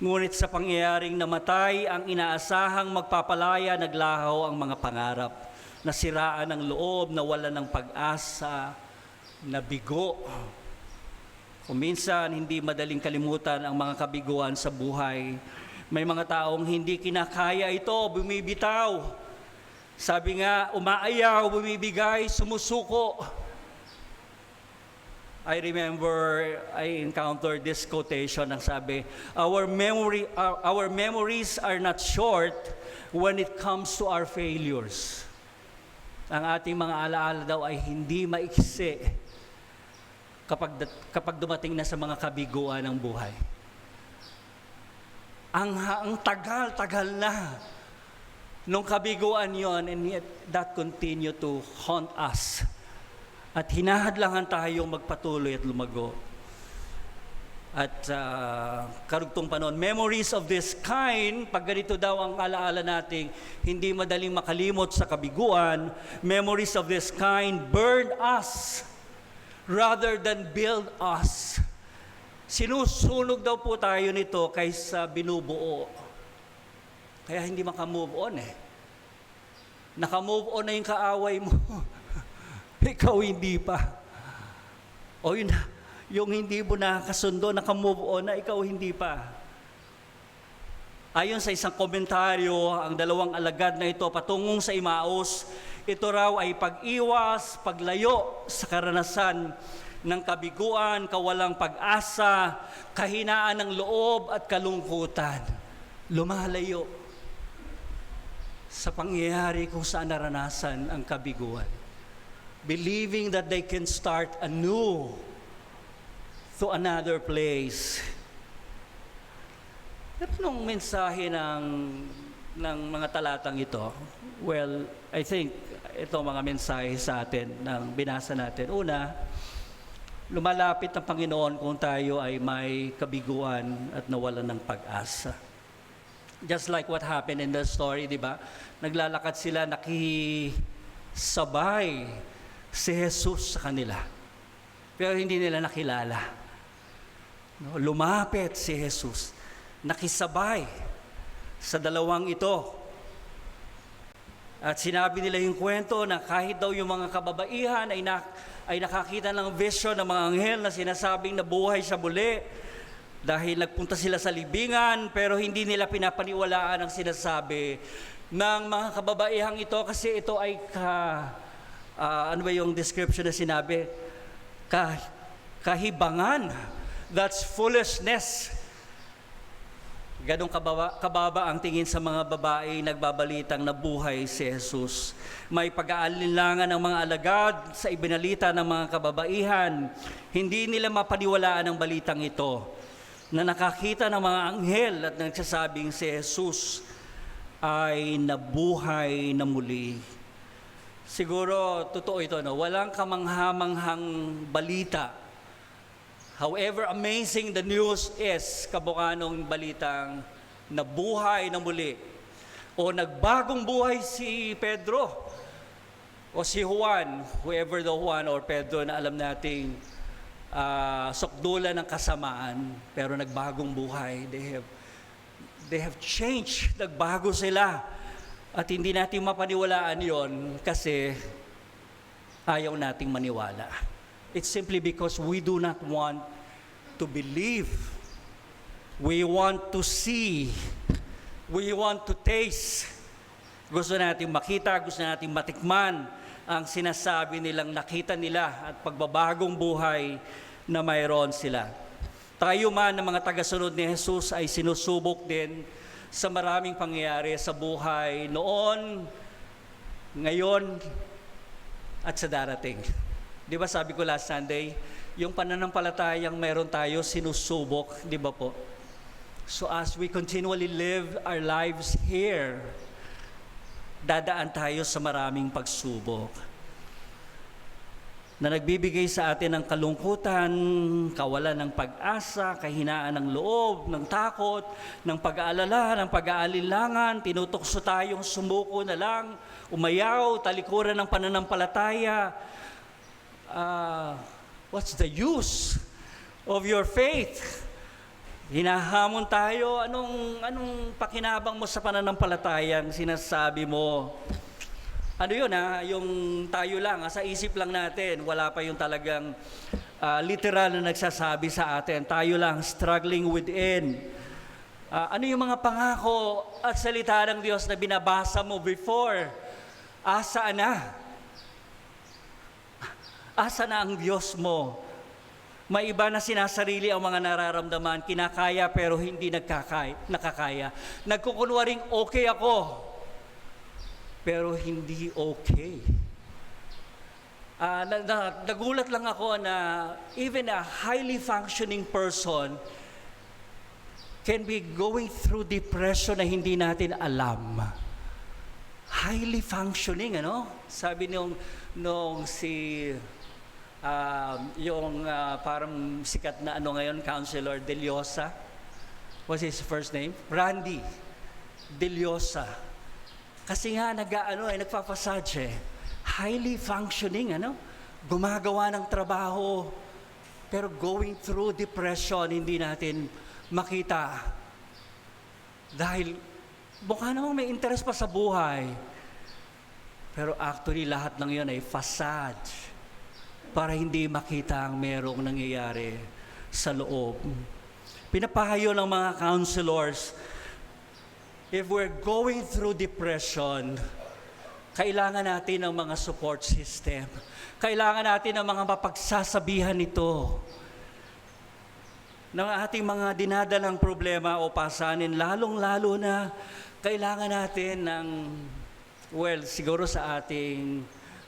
Ngunit sa pangyayaring namatay ang inaasahang magpapalaya, naglaho ang mga pangarap. Nasiraan ang loob, nawala ng pag-asa, nabigo. Kung minsan, hindi madaling kalimutan ang mga kabiguan sa buhay. May mga taong hindi kinakaya ito, bumibitaw. Sabi nga, umaayaw, bumibigay, sumusuko. I remember I encountered this quotation ang sabi, our memories are not short when it comes to our failures. Ang ating mga alaala daw ay hindi maiksi kapag dumating na sa mga kabiguan ng buhay. Ang tagal-tagal na nung kabiguan yon, and yet that continue to haunt us. At hinahadlangan tayong magpatuloy at lumago. At karugtong panon, memories of this kind, pag ganito daw ang alaala nating hindi madaling makalimot sa kabiguan, memories of this kind burn us rather than build us. Sinusunog daw po tayo nito kaysa binubuo. Kaya hindi makamove on eh. Nakamove on na yung kaaway mo. Ikaw hindi pa. O yun, yung hindi mo nakasundo, nakamove on na, ikaw hindi pa. Ayon sa isang komentaryo, ang dalawang alagad na ito patungong sa Imaus, ito raw ay pag-iwas, paglayo sa karanasan ng kabiguan, kawalang pag-asa, kahinaan ng loob at kalungkutan. Lumalayo sa pangyayari kung saan naranasan ang kabiguan. Believing that they can start anew to another place. At nung mensahe ng mga talatang ito, well, I think ito mga mensahe sa atin ng binasa natin. Una, lumalapit ang Panginoon kung tayo ay may kabiguan at nawalan ng pag-asa. Just like what happened in the story, di ba? Naglalakad sila, nakisabay si Jesus sa kanila. Pero hindi nila nakilala. No, lumapit si Jesus. Nakisabay sa dalawang ito. At sinabi nila yung kwento na kahit daw yung mga kababaihan ay nakakita ng vision ng mga anghel na sinasabing nabuhay siya muli dahil nagpunta sila sa libingan, pero hindi nila pinapaniwalaan ang sinasabi ng mga kababaihang ito kasi ito ay ano ba yung description na sinabi? Kahibangan. That's foolishness. Ganong kababa ang tingin sa mga babae nagbabalitang nabuhay si Jesus. May pag-aalinlangan ng mga alagad sa ibinalita ng mga kababaihan. Hindi nila mapaniwalaan ang balitang ito na nakakita ng mga anghel at nagsasabing si Jesus ay nabuhay na muli. Siguro, totoo ito, no? Walang kamanghamanghang balita. However amazing the news is, kabukanong balitang nabuhay na muli. O nagbagong buhay si Pedro. O si Juan, whoever the Juan or Pedro na alam nating sukdulan ng kasamaan, pero nagbagong buhay. They have changed. Nagbago sila. At hindi natin mapaniwalaan yon kasi ayaw nating maniwala. It's simply because we do not want to believe. We want to see. We want to taste. Gusto nating makita, gusto nating matikman ang sinasabi nilang nakita nila at pagbabagong buhay na mayroon sila. Tayo man ng mga tagasunod ni Jesus ay sinusubok din sa maraming pangyayari sa buhay noon, ngayon, at sa darating. Di ba sabi ko last Sunday, yung pananampalatayang meron tayo sinusubok, di ba po? So as we continually live our lives here, dadaan tayo sa maraming pagsubok. na nagbibigay sa atin ng kalungkutan, kawalan ng pag-asa, kahinaan ng loob, ng takot, ng pag-aalala, ng pag-aalinlangan, tinutokso tayong sumuko na lang, umayaw, talikuran ng pananampalataya. What's the use of your faith? Hinahamon tayo, anong pakinabang mo sa pananampalatayang sinasabi mo? Ano yun yung tayo lang, sa isip lang natin, wala pa yung talagang literal na nagsasabi sa atin. Tayo lang, struggling within. Ano yung mga pangako at salita ng Diyos na binabasa mo before? Asaan na? Asa na ang Diyos mo? May iba na sinasarili ang mga nararamdaman, kinakaya pero hindi nakakaya. Nagkukunwaring okay ako, pero hindi okay. Nagulat lang ako na even a highly functioning person can be going through depression na hindi natin alam. Highly functioning, Sabi nung si parang sikat na ngayon, Counselor De Leosa. What's his first name? Randy De Leosa. Kasi nga nagpapassage. Highly functioning, gumagawa ng trabaho, pero going through depression, hindi natin makita. Dahil mukha namang may interest pa sa buhay. Pero actually, lahat ng yun ay facade para hindi makita ang merong nangyayari sa loob. Pinapahayo ng mga counselors, if we're going through depression, kailangan natin ng mga support system. Kailangan natin ng mga mapagsasabihan nito ng ating mga dinadalang problema o pasanin, lalong-lalo na kailangan natin ng, siguro sa ating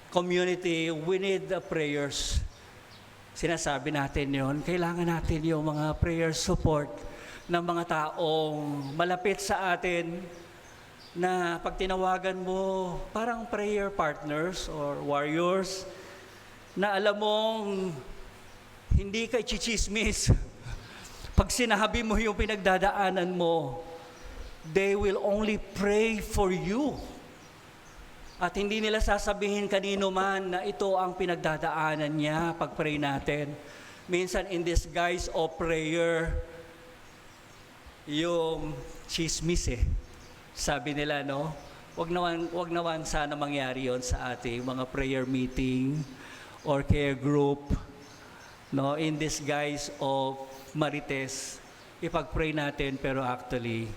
community, we need the prayers. Sinasabi natin yon, kailangan natin yung mga prayer support ng mga taong malapit sa atin na pag tinawagan mo, parang prayer partners or warriors na alam mong hindi ka chichismis. Pag sinabi mo yung pinagdadaanan mo, they will only pray for you. At hindi nila sasabihin kanino man na ito ang pinagdadaanan niya pag pray natin. Minsan in this guise of prayer, yung chismis Sabi nila, wag naman sana mangyari yon sa ating mga prayer meeting or care group, in this guise of marites, ipag-pray natin, pero actually,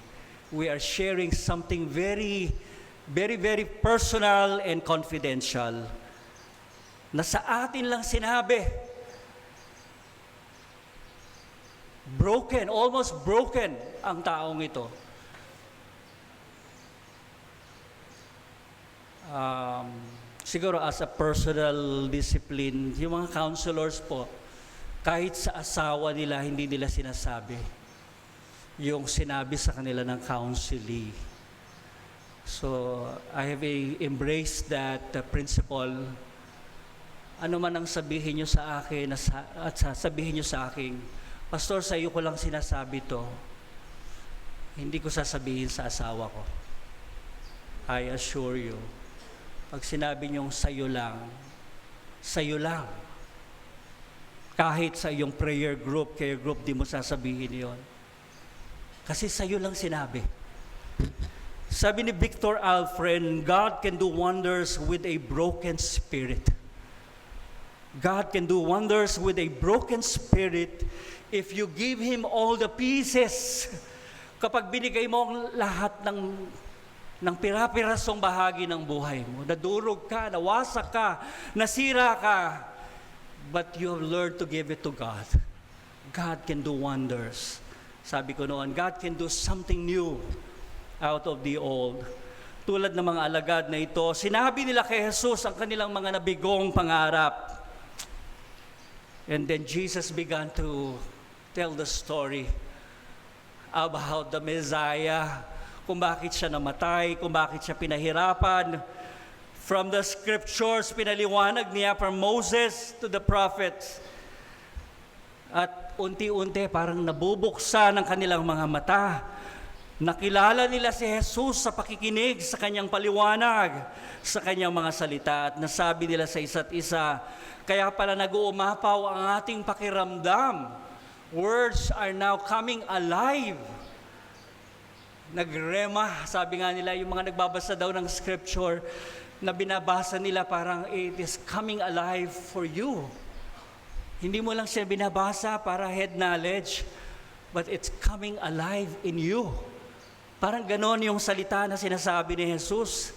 we are sharing something very, very, very personal and confidential na sa atin lang sinabi. Broken, almost broken ang taong ito. Siguro as a personal discipline, yung mga counselors po, kahit sa asawa nila, hindi nila sinasabi yung sinabi sa kanila ng counselee. So, I have embraced that principle. Ano man ang sabihin nyo sa akin at sabihin nyo sa akin, Pastor, sa iyo ko lang sinasabi to. Hindi ko sasabihin sa asawa ko. I assure you. Pag sinabi niyong sa'yo lang, kahit sa iyong prayer group, care group, di mo sasabihin yon. Kasi sa'yo lang sinabi. Sabi ni Viktor Alfred, God can do wonders with a broken spirit. God can do wonders with a broken spirit if you give Him all the pieces. Kapag binigay mo ang lahat ng pira-pirasong bahagi ng buhay mo, nadurog ka, nawasak ka, nasira ka, but you have learned to give it to God. God can do wonders. Sabi ko noon, God can do something new out of the old. Tulad ng mga alagad na ito, sinabi nila kay Jesus ang kanilang mga nabigong pangarap. And then Jesus began to tell the story about the Messiah, kung bakit siya namatay, kung bakit siya pinahirapan From the scriptures, pinaliwanag niya from Moses to the prophets. At unti-unti parang nabubuksan ang kanilang mga mata. Nakilala nila si Jesus sa pakikinig sa kanyang paliwanag, sa kanyang mga salita, at nasabi nila sa isa't isa, kaya pala nag-uumapaw ang ating pakiramdam. Words are now coming alive. Nagrema, sabi nga nila, yung mga nagbabasa daw ng scripture, na binabasa nila parang it is coming alive for you. Hindi mo lang siya binabasa para head knowledge, but it's coming alive in you. Parang ganon yung salita na sinasabi ni Jesus.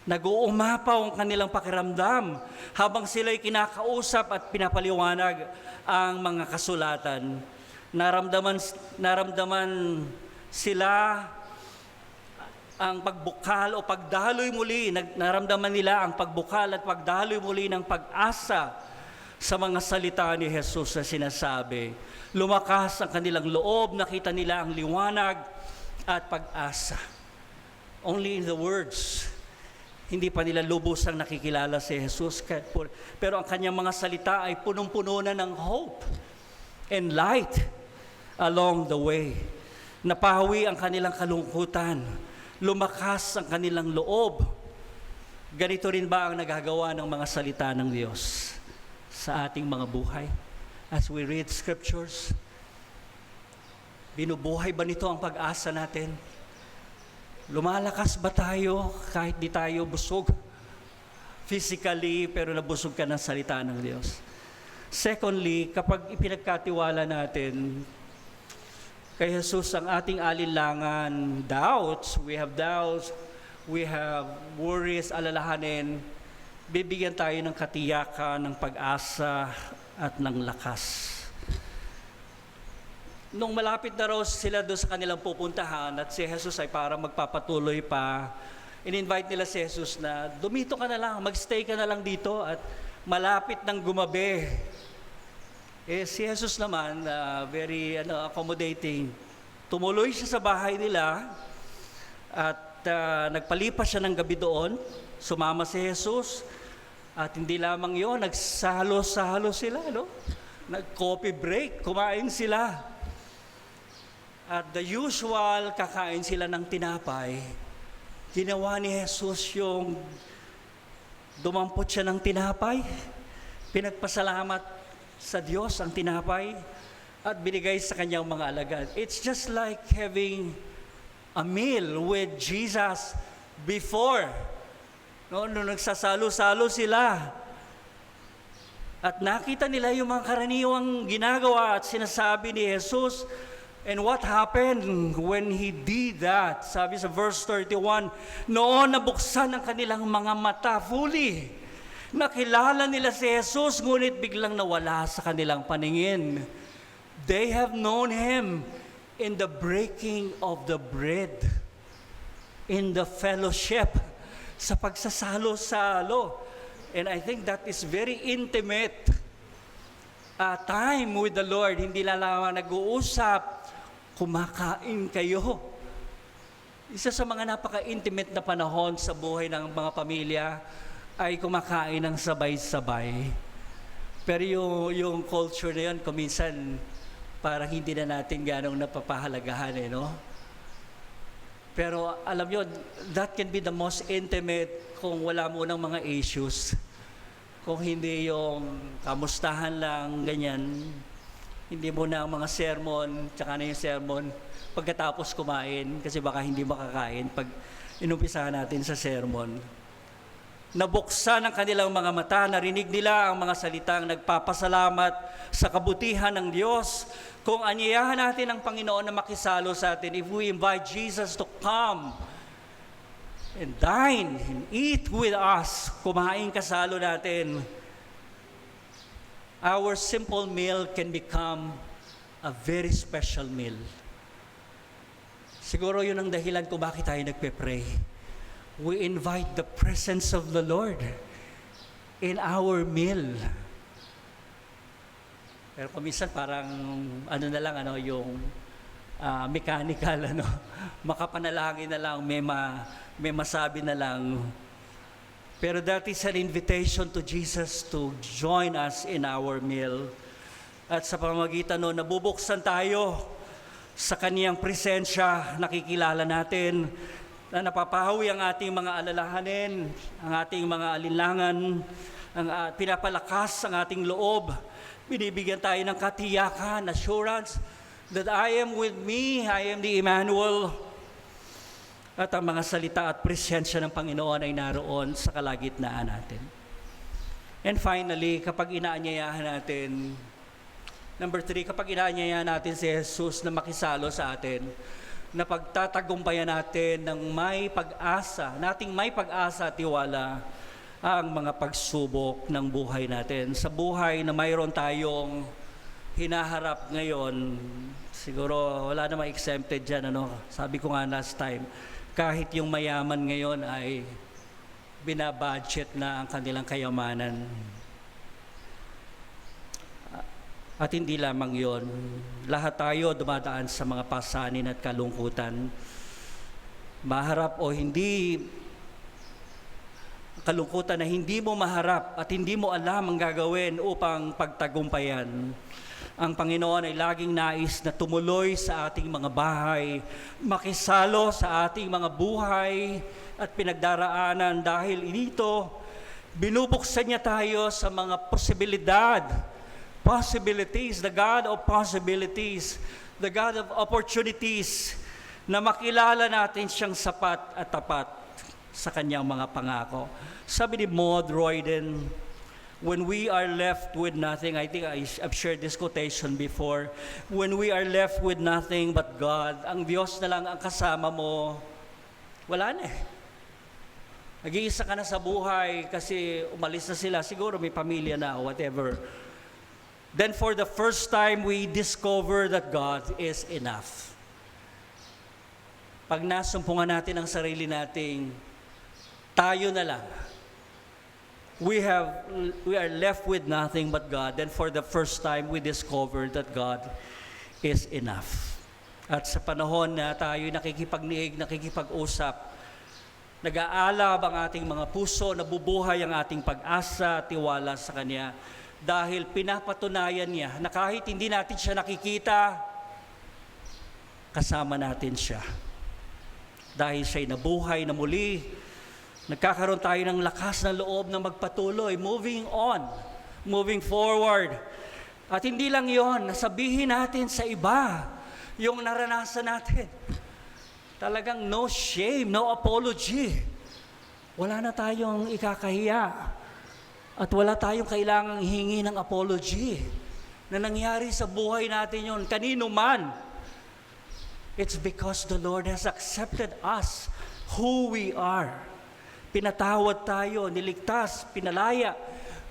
Nag-uumapaw ang kanilang pakiramdam habang sila'y kinakausap at pinapaliwanag ang mga kasulatan. Naramdaman sila ang pagbukal o pagdaloy muli. Naramdaman nila ang pagbukal at pagdaloy muli ng pag-asa sa mga salita ni Jesus na sinasabi. Lumakas ang kanilang loob, nakita nila ang liwanag at pag-asa. Only in the words. Hindi pa nila lubusang nakikilala si Jesus. Pero ang kanyang mga salita ay punong-puno na ng hope and light along the way. Napawi ang kanilang kalungkutan. Lumakas ang kanilang loob. Ganito rin ba ang nagagawa ng mga salita ng Diyos sa ating mga buhay? As we read scriptures, binubuhay ba nito ang pag-asa natin? Lumalakas ba tayo kahit di tayo busog physically, pero nabusog ka ng salita ng Diyos? Secondly, kapag ipinagkatiwala natin kay Jesus ang ating alinlangan, doubts, we have worries, alalahanin, bibigyan tayo ng katiyakan, ng pag-asa at ng lakas. Nung malapit na raw sila doon sa kanilang pupuntahan at si Jesus ay para magpapatuloy pa, in-invite nila si Jesus na dumito ka na lang, magstay ka na lang dito at malapit ng gumabi. Si Jesus naman, very accommodating. Tumuloy siya sa bahay nila at nagpalipas siya ng gabi doon. Sumama si Jesus at hindi lamang yon, nagsalo-salo sila, nag-coffee break, kumain sila. At the usual, kakain sila ng tinapay. Ginawa ni Jesus yung dumampot siya ng tinapay, pinagpasalamat sa Diyos ang tinapay, at binigay sa kanyang mga alagad. It's just like having a meal with Jesus before. Nung nagsasalo-salo sila. At nakita nila yung mga karaniwang ginagawa at sinasabi ni Jesus. And what happened when He did that? Sabi sa verse 31, noon nabuksan ang kanilang mga mata fully. Nakilala nila si Jesus, ngunit biglang nawala sa kanilang paningin. They have known Him in the breaking of the bread, in the fellowship, sa pagsasalo-salo. And I think that is very intimate time with the Lord. Hindi lamang nag-uusap, kumakain kayo. Isa sa mga napaka-intimate na panahon sa buhay ng mga pamilya ay kumakain ng sabay-sabay. Pero yung culture na yun, kuminsan parang hindi na natin ganong napapahalagahan, Pero alam nyo, that can be the most intimate kung wala mo ng mga issues. Kung hindi yung kamustahan lang, ganyan. Hindi mo na ang mga sermon, tsaka na yung sermon pagkatapos kumain, kasi baka hindi makakain pag inumpisahan natin sa sermon. Nabuksan ang kanilang mga mata, narinig nila ang mga salitang nagpapasalamat sa kabutihan ng Diyos. Kung anyayahan natin ang Panginoon na makisalo sa atin, if we invite Jesus to come and dine and eat with us, kumain kasalo natin, our simple meal can become a very special meal. Siguro yun ang dahilan kung bakit tayo nagpe-pray. We invite the presence of the Lord in our meal. Pero kuminsan parang yung mechanical, makapanalangin na lang, may masabi na lang. Pero that is an invitation to Jesus to join us in our meal. At sa pamamagitan nun, nabubuksan tayo sa Kaniyang presensya, nakikilala natin na napapahawi ang ating mga alalahanin, ang ating mga alinlangan, pinapalakas ang ating loob. Binibigyan tayo ng katiyakan, assurance that I am with me, I am the Emmanuel. At ang mga salita at presensya ng Panginoon ay naroon sa kalagitnaan natin. And finally, kapag inaanyayahan natin, number 3, kapag inaanyayahan natin si Jesus na makisalo sa atin, na pagtatagumpayan natin ng may pag-asa, nating may pag-asa at tiwala ang mga pagsubok ng buhay natin. Sa buhay na mayroon tayong hinaharap ngayon, siguro wala namang exempted dyan. Sabi ko nga last time, kahit yung mayaman ngayon ay binabudget na ang kanilang kayamanan. At hindi lamang yon, lahat tayo dumadaan sa mga pasanin at kalungkutan. Maharap o hindi, kalungkutan na hindi mo maharap at hindi mo alam ang gagawin upang pagtagumpayan. Ang Panginoon ay laging nais na tumuloy sa ating mga bahay, makisalo sa ating mga buhay at pinagdaraanan dahil dito, binubuksan niya tayo sa mga possibilities, the God of possibilities, the God of opportunities, na makilala natin siyang sapat at tapat sa kanyang mga pangako. Sabi ni Maud Royden, when we are left with nothing, I think I've shared this quotation before, when we are left with nothing but God, ang Diyos na lang ang kasama mo, wala na eh. Nag-iisa ka na sa buhay kasi umalis na sila, siguro may pamilya na o whatever. Then for the first time, we discover that God is enough. Pag nasumpungan natin ang sarili nating, tayo na lang. We are left with nothing but God. Then for the first time, we discovered that God is enough. At sa panahon na tayo'y nakikipagniig, nakikipag-usap, nag-aalab ang ating mga puso, nabubuhay ang ating pag-asa, tiwala sa Kanya. Dahil pinapatunayan niya na kahit hindi natin siya nakikita, kasama natin siya. Dahil siya'y nabuhay na muli, nagkakaroon tayo ng lakas ng loob na magpatuloy, moving on, moving forward. At hindi lang yon, nasabihin natin sa iba yung naranasan natin. Talagang no shame, no apology. Wala na tayong ikakahiya. At wala tayong kailangang hingi ng apology na nangyari sa buhay natin yon, kanino man. It's because the Lord has accepted us, who we are. Pinatawad tayo, niligtas, pinalaya,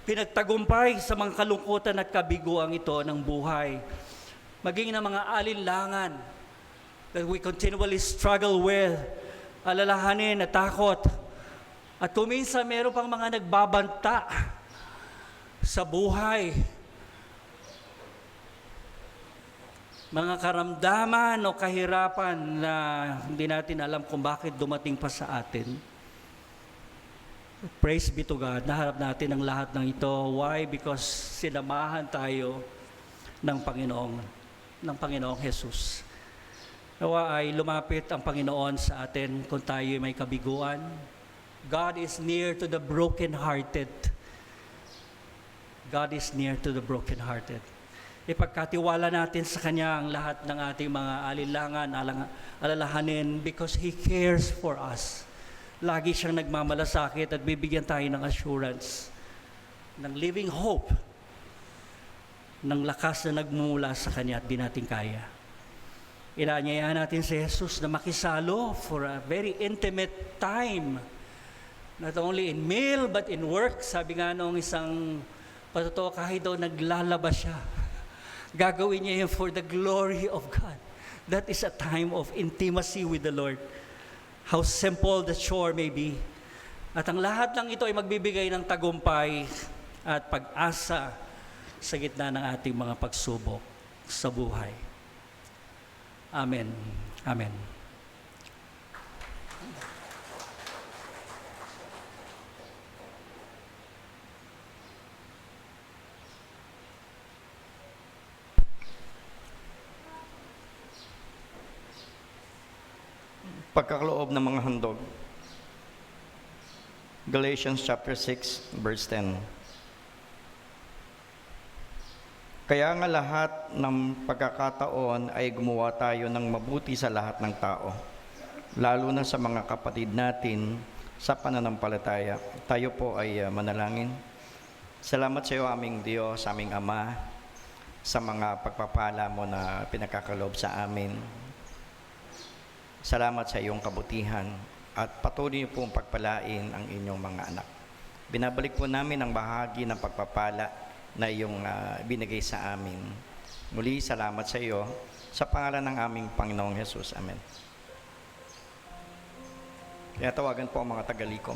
pinagtagumpay sa mga kalungkutan at kabiguang ito ng buhay. Maging ng mga alinlangan that we continually struggle with, alalahanin at takot. At kuminsan meron pang mga nagbabanta sa buhay. Mga karamdaman o kahirapan na hindi natin alam kung bakit dumating pa sa atin. Praise be to God, naharap natin ang lahat ng ito. Why? Because sinamahan tayo ng Panginoong Jesus. Nawa ay lumapit ang Panginoon sa atin kung tayo may kabiguan. God is near to the brokenhearted. God is near to the brokenhearted. Ipagkatiwala natin sa Kanya ang lahat ng ating mga alinlangan, alalahanin, because He cares for us. Lagi siyang nagmamalasakit at bibigyan tayo ng assurance, ng living hope, ng lakas na nagmumula sa Kanya at di natin kaya. Inaanyayahan natin si Jesus na makisalo for a very intimate time, not only in meal but in work. Sabi nga nung isang patuto, kahit daw naglalaba siya, gagawin niya yun for the glory of God. That is a time of intimacy with the Lord. How simple the chore may be. At ang lahat ng ito ay magbibigay ng tagumpay at pag-asa sa gitna ng ating mga pagsubok sa buhay. Amen. Amen. Pagkakaloob ng mga handog. Galatians chapter 6, verse 10. Kaya nga lahat ng pagkakataon ay gumawa tayo ng mabuti sa lahat ng tao, lalo na sa mga kapatid natin sa pananampalataya. Tayo po ay manalangin. Salamat sa iyo, aming Diyos, aming Ama, sa mga pagpapala mo na pinagkakaloob sa amin. Salamat sa iyong kabutihan at patuloy niyo pong pagpalain ang inyong mga anak. Binabalik po namin ang bahagi ng pagpapala na iyong binigay sa amin. Muli, salamat sa iyo sa pangalan ng aming Panginoong Jesus. Amen. Kaya tawagan po ang mga tagalikom.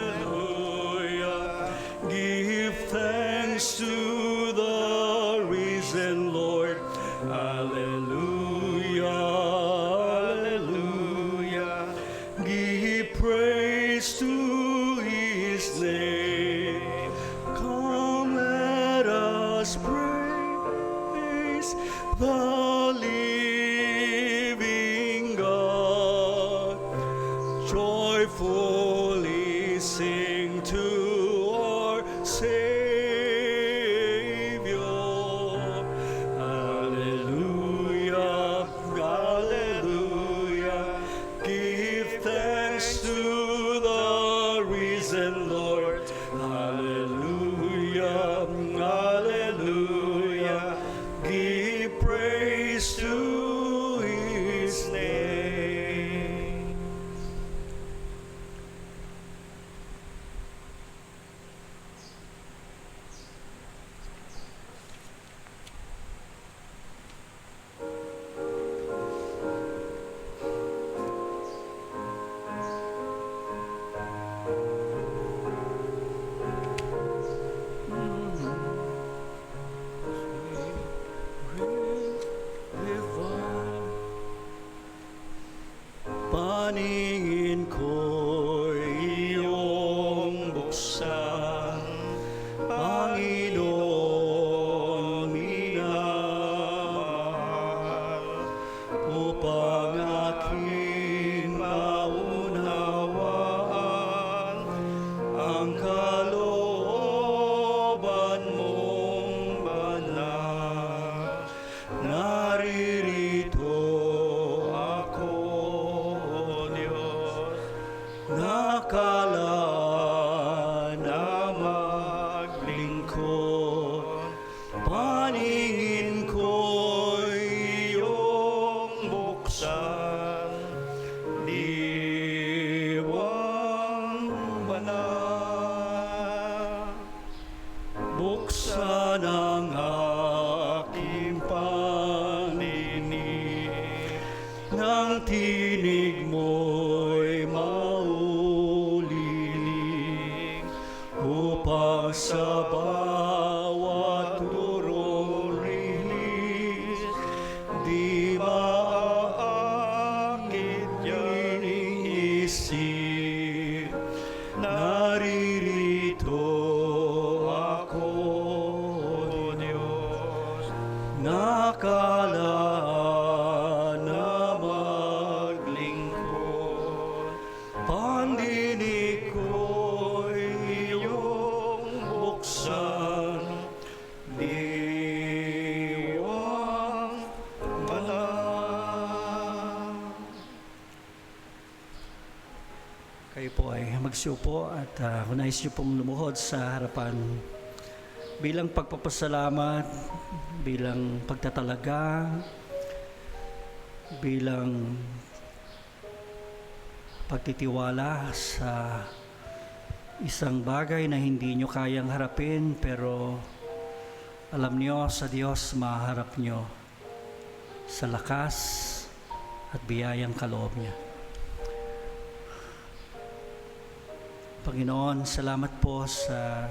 Hallelujah. Give thanks to the risen Lord. Hallelujah. Hallelujah. Give praise to his name. Come, let us praise the living God. Joyfully sing to our Savior. Hallelujah, hallelujah. Give thanks to the risen Lord. Hallelujah, hallelujah. Give praise to his name. Paningin ko'y iyong buksan, Panginoon minamahal, upang aking maunawaan ang kalooban mong banal. Naririto ako, Diyos, nakalaan na maglingkod. Paningin ko'y iyong buksan, diwang banal. Buksan ang aking paninig, nang tinig mo'y maulila. Naririto ako, Diyos, nakalaan na maglingkod. Pandinig ko'y iyong buksan, diwang banal. Kayo po ay magsiupo at kung nais niyo pong lumuhod sa harapan bilang pagpapasalamat, bilang pagtatalaga, bilang pagtitiwala sa isang bagay na hindi nyo kayang harapin, pero alam nyo sa Diyos maharap nyo sa lakas at biyayang kaloob niya. Panginoon, salamat po sa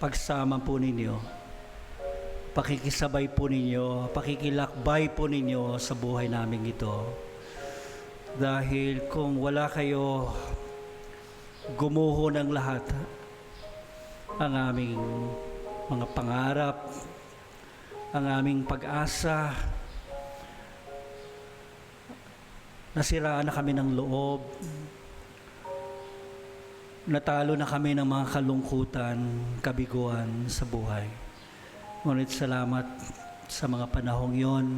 pagsama po ninyo, pakikisabay po ninyo, pakikilakbay po ninyo sa buhay namin ito. Dahil kung wala kayo, gumuho ng lahat ang aming mga pangarap, ang aming pag-asa. Nasiraan na kami ng loob, natalo na kami ng mga kalungkutan, kabiguan sa buhay. Ngunit salamat sa mga panahong yon,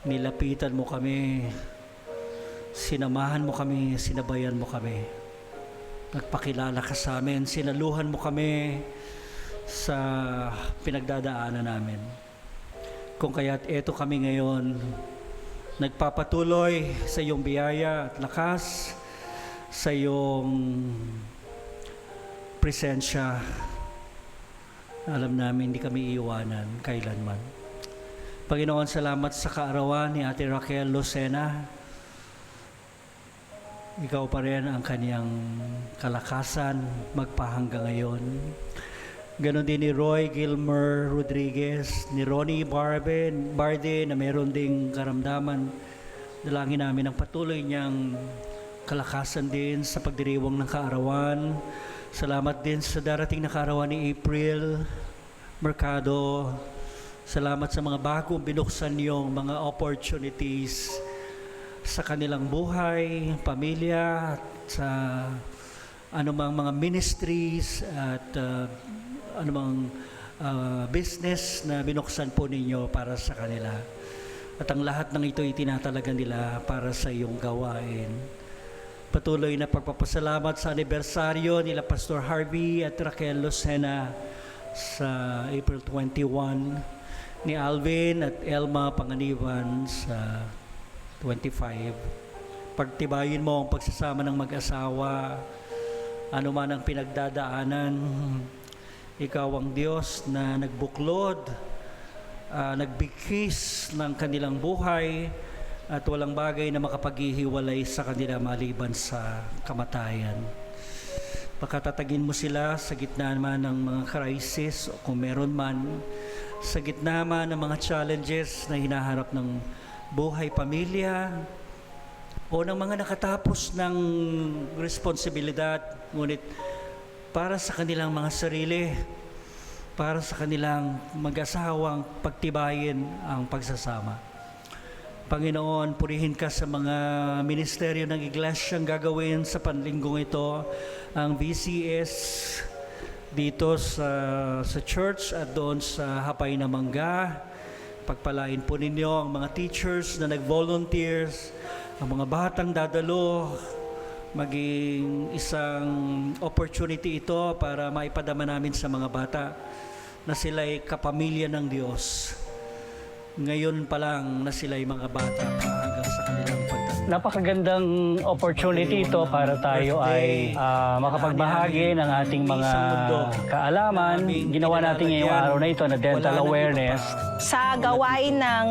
nilapitan mo kami, sinamahan mo kami, sinabayan mo kami. Nagpakilala ka sa amin, sinaluhan mo kami sa pinagdadaanan namin. Kung kaya't eto kami ngayon, nagpapatuloy sa iyong biyaya at lakas, sa iyong presensya. Alam namin hindi kami iiwanan kailanman. Panginoon, salamat sa kaarawan ni Ate Raquel Lucena. Ikaw pa rin ang kaniyang kalakasan magpahanggang ngayon. Ganon din ni Roy Gilmer Rodriguez, ni Ronnie Barde na meron ding karamdaman. Dalangin namin ang patuloy niyang kalakasan din sa pagdiriwang ng kaarawan. Salamat din sa darating na kaarawan ni April Mercado. Salamat sa mga bagong binuksan niyong mga opportunities sa kanilang buhay, pamilya, at sa anumang mga ministries at anumang business na binuksan po ninyo para sa kanila. At ang lahat ng ito itinatalaga nila para sa iyong gawain. Patuloy na pagpapasalamat sa anibersaryo nila Pastor Harvey at Raquel Lucena sa April 21, ni Alvin at Elma Panganiban sa 25. Pagtibayin mo ang pagsasama ng mag-asawa, ano man ang pinagdadaanan. Ikaw ang Diyos na nagbuklod, nagbigkis ng kanilang buhay, at walang bagay na makapaghihiwalay sa kanila maliban sa kamatayan. Pakatatagin mo sila sa gitna man ng mga crisis o kung meron man, sa gitna man ng mga challenges na hinaharap ng buhay pamilya o ng mga nakatapos ng responsibilidad, ngunit para sa kanilang mga sarili, para sa kanilang mag-asawang pagtibayin ang pagsasama. Panginoon, purihin ka sa mga ministeryo ng iglesyang gagawin sa panlinggong ito, ang BCS dito sa church at doon sa Hapay na Mangga. Pagpalain po ninyo ang mga teachers na nag-volunteers, ang mga batang dadalo, maging isang opportunity ito para maipadama namin sa mga bata na sila'y kapamilya ng Diyos. Ngayon pa lang na sila'y mga bata pa hanggang sa kanilang pagtatanda. Napakagandang opportunity ito para tayo ay makapagbahagi ng ating mga kaalaman. Ginawa natin ngayong araw na ito na dental awareness. sa gawain ng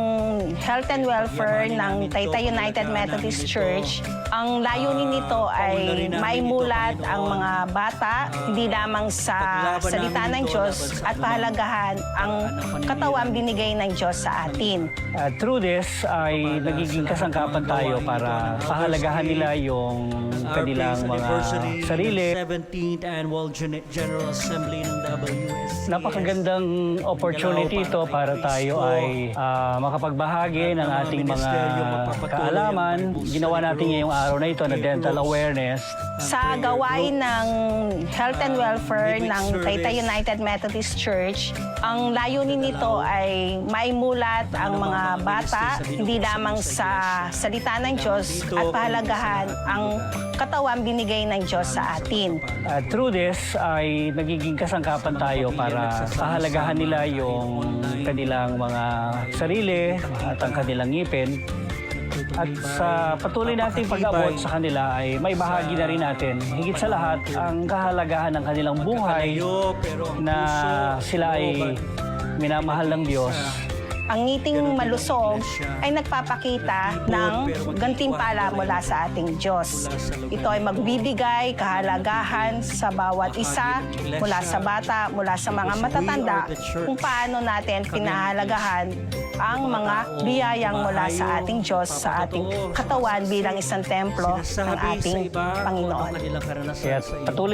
health and welfare ng Taytay United Methodist Church. Ang layunin nito ay maimulat ang mga bata, hindi lamang sa salita ng Diyos at pahalagahan ang katawan binigay ng Diyos sa atin. Through this ay nagiging kasangkapan tayo para pahalagahan nila yung kanilang mga sarili. 17th Annual General Assembly ng WSCS. Napakagandang opportunity ito para tayo ay makapagbahagi ng ating mga kaalaman. Ginawa natin ngayong araw na ito na dental awareness. Sa gawain ng health and welfare ng Taytay United Methodist Church, ang layunin nito ay maimulat ang mga bata, hindi lamang sa salita ng Diyos at pahalagahan ang katawan binigay ng Diyos sa atin. Through this ay nagiging kasangkapan tayo para pahalagahan nila yung kanilang mga sarili at ang kanilang ngipin. At sa patuloy nating pag-abot sa kanila ay may bahagi na rin natin, higit sa lahat, ang kahalagahan ng kanilang buhay na sila ay minamahal ng Diyos. Ang ngiting malusog ay nagpapakita ng gantimpala mula sa ating Diyos. Ito ay magbibigay kahalagahan sa bawat isa, mula sa bata, mula sa mga matatanda, kung paano natin pinahalagahan ang mga biyayang mula sa ating Diyos, sa ating katawan bilang isang templo ng ating Panginoon. Kaya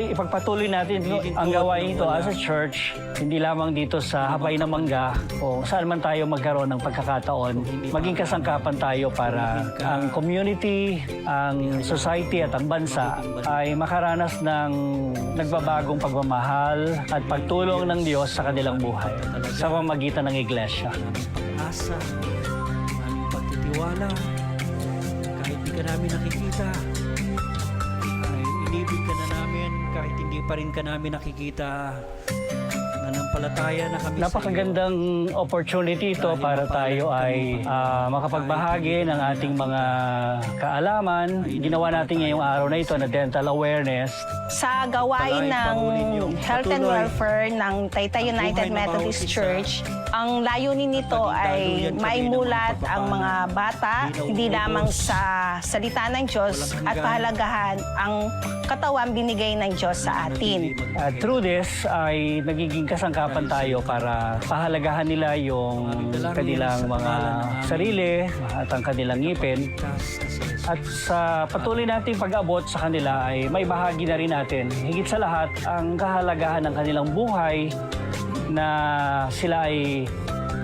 ipagpatuloy natin ang gawain ito as a church, hindi lamang dito sa Hapay na Mangga o saan man tayo magkaroon ng pagkakataon, maging kasangkapan tayo para ang community, ang society at ang bansa ay makaranas ng nagbabagong pagmamahal at pagtulong ng Diyos sa kanilang buhay sa pamamagitan ng iglesia. Asa, aming pagtitiwala, kahit di ka namin nakikita, ay inibig ka na namin, kahit hindi pa rin ka namin nakikita, nanampalataya na kami Napakagandang opportunity ito para tayo ay makapagbahagi ng ating mga kaalaman. Ginawa natin ngayong araw na ito na dental awareness. Sa gawain ng health and welfare ng Taytay United Methodist Church, ang layunin nito ay maimulat ang mga bata, hindi lamang sa salita ng Diyos at pahalagahan ang katawan binigay ng Diyos sa atin. Through this ay nagiging kasangkapan tayo para pahalagahan nila yung kanilang mga sarili at ang kanilang ngipin. At sa patuloy nating pag-abot sa kanila ay may bahagi na rin natin, higit sa lahat, ang kahalagahan ng kanilang buhay na sila ay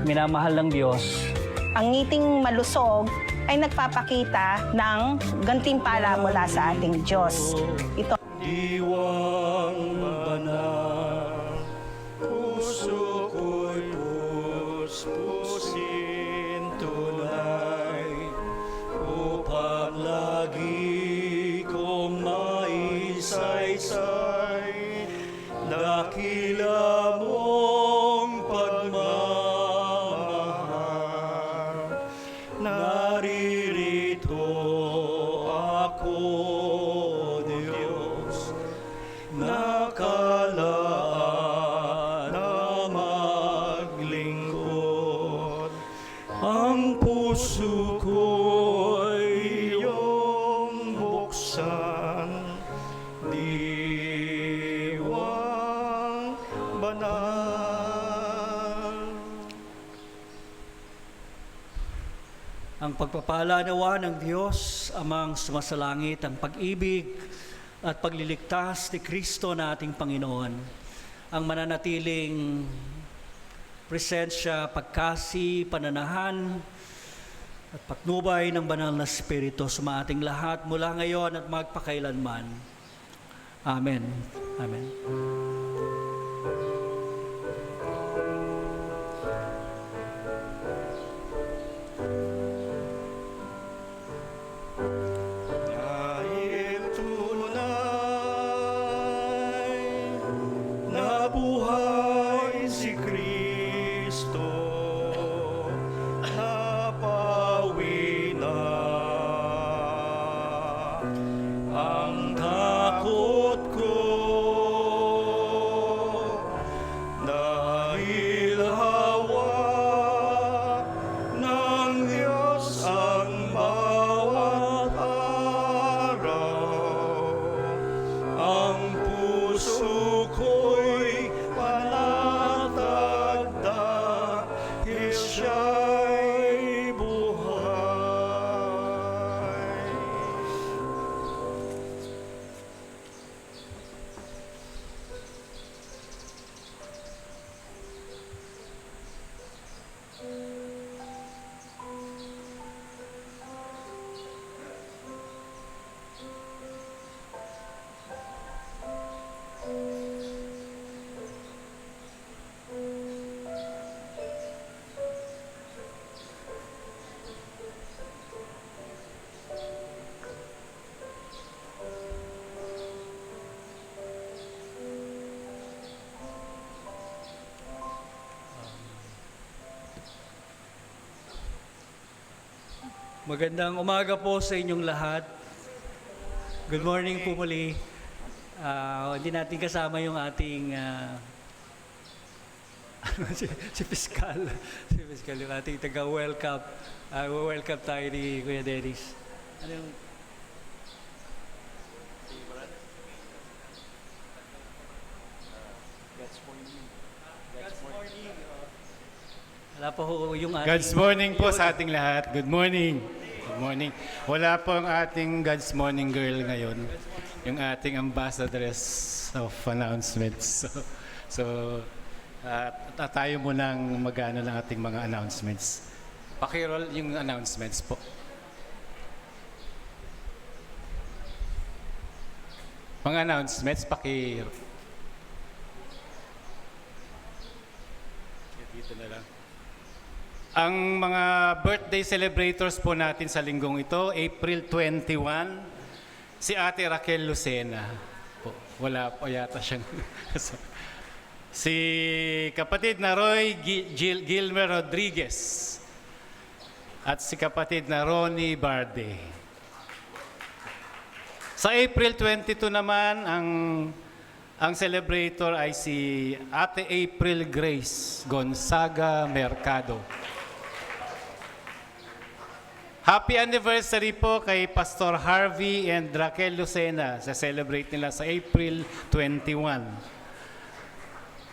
minamahal ng Diyos. Ang ngiting malusog ay nagpapakita ng gantimpala mula sa ating Diyos. Ito Diwang banal, puso ko'y puspusin tunay, upang lagi kong maisaysay, dakila mong pagmamahal. Naririto ako, Diyos, nakalaan na maglingkod. Ang puso ko'y iyong buksan, diwang banal. ang pagpapala nawa ng Diyos, Amang sumasalangit, ang pag-ibig at pagliligtas ni Kristo na ating Panginoon, ang mananatiling presensya, pagkasi, pananahan at patnubay ng banal na Espiritu sa ating lahat mula ngayon at magpakailanman. Amen. Amen. Dahil tunay na buhay si Kristo, napawi na ang takot ko. Magandang umaga po sa inyong lahat. Good morning po muli. Hindi natin kasama yung ating si Piskal. Si Piskal yung ating taga-welcome. Welcome tayo ni Kuya Dennis. Ano yung... Wala pa ho yung ating... God's morning po sa ating lahat. Good morning. Good morning. Wala po ang ating God's morning girl ngayon. Yung ating ambassadress of announcements. So tayo munang mag-ano ng ating mga announcements. Pakiroll yung announcements po. Mga announcements, dito na lang. Ang mga birthday celebrators po natin sa linggong ito, April 21, si Ate Raquel Lucena. Po, wala po yata siyang... si kapatid na Roy Gilmer Rodriguez at si kapatid na Ronnie Barde. Sa April 22 naman, ang celebrator ay si Ate April Grace Gonzaga Mercado. Happy anniversary po kay Pastor Harvey and Raquel Lucena. Sa-celebrate nila sa April 21.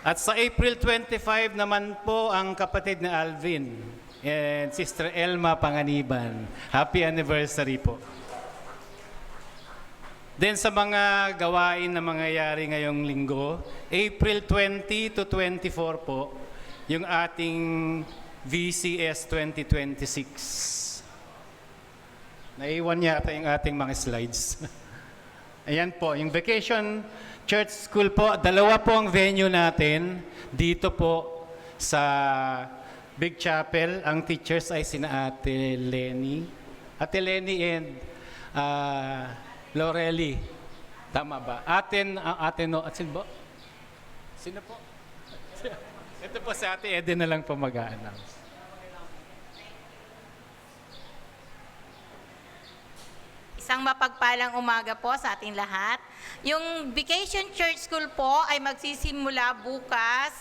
At sa April 25 naman po ang kapatid na Alvin and Sister Elma Panganiban. Happy anniversary po. Then sa mga gawain na mangyayari ngayong linggo, April 20 to 24 po, yung ating VCS 2026. Naiwan yata yung ating mga slides. Ayan po, yung Vacation Church School po, dalawa po ang venue natin. Dito po sa Big Chapel, ang teachers ay sina Ate Lenny. Ate Lenny and Lorelli. Tama ba? Ate no, at sino po? Sino po? Ito po si Ate Eden na lang po mag-a-announce. Isang mapagpalang umaga po sa ating lahat. Yung Vacation Church School po ay magsisimula bukas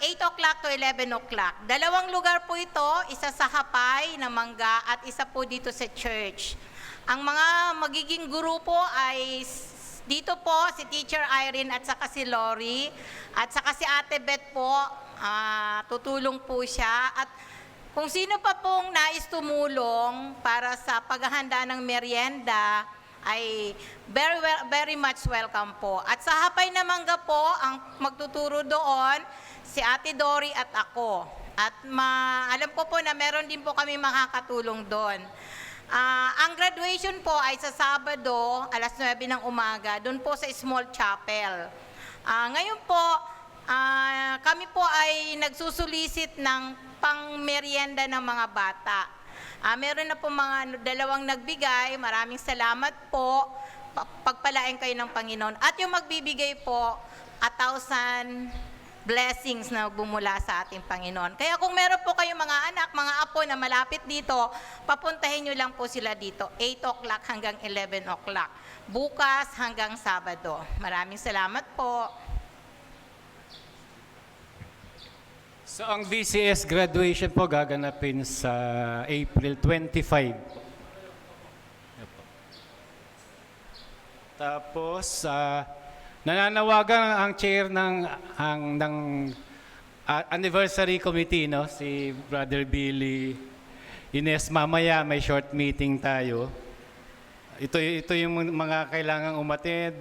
8 o'clock to 11 o'clock. Dalawang lugar po ito, isa sa Hapay na Mangga at isa po dito sa church. Ang mga magiging grupo ay dito po si Teacher Irene at saka si Lori at saka si Ate Beth po, tutulong po siya. At kung sino pa pong nais tumulong para sa paghahanda ng merienda ay very much welcome po. At sa Hapay na Mangga po, ang magtuturo doon si Ate Dory at ako. At alam ko po na meron din po kami makakatulong doon. Ang graduation po ay sa Sabado, alas 9 ng umaga, doon po sa Small Chapel. Ngayon po, kami po ay nagsusulisit ng pang-merienda ng mga bata. Meron na po mga dalawang nagbigay, maraming salamat po, pagpalain kayo ng Panginoon. At yung magbibigay po, 1,000 blessings na bumula sa ating Panginoon. Kaya kung meron po kayong mga anak, mga apo na malapit dito, papuntahin nyo lang po sila dito, 8 o'clock hanggang 11 o'clock. Bukas hanggang Sabado. Maraming salamat po. So ang VCS graduation po gaganapin sa April 25. Tapos nananawagan ang chair ng anniversary committee, no, si Brother Billy Ines. Mamaya may short meeting tayo. Ito yung mga kailangang umatid.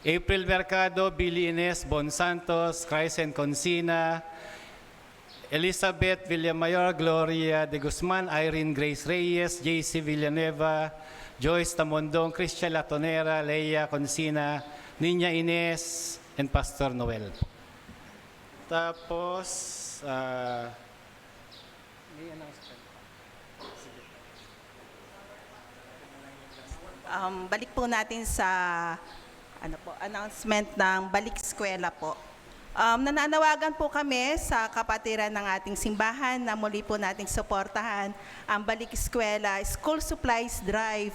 April Mercado, Billy Ines, Bon Santos, Crescent Consina, Elizabeth Villamayor, Gloria de Guzman, Irene Grace Reyes, JC Villanueva, Joyce Tamondong, Christian Latonera, Leia Consina, Niña Ines, and Pastor Noel. Tapos, balik po natin sa announcement ng Balik Eskwela po. Nananawagan po kami sa kapatiran ng ating simbahan na muli po nating suportahan ang Balik Eskwela School Supplies Drive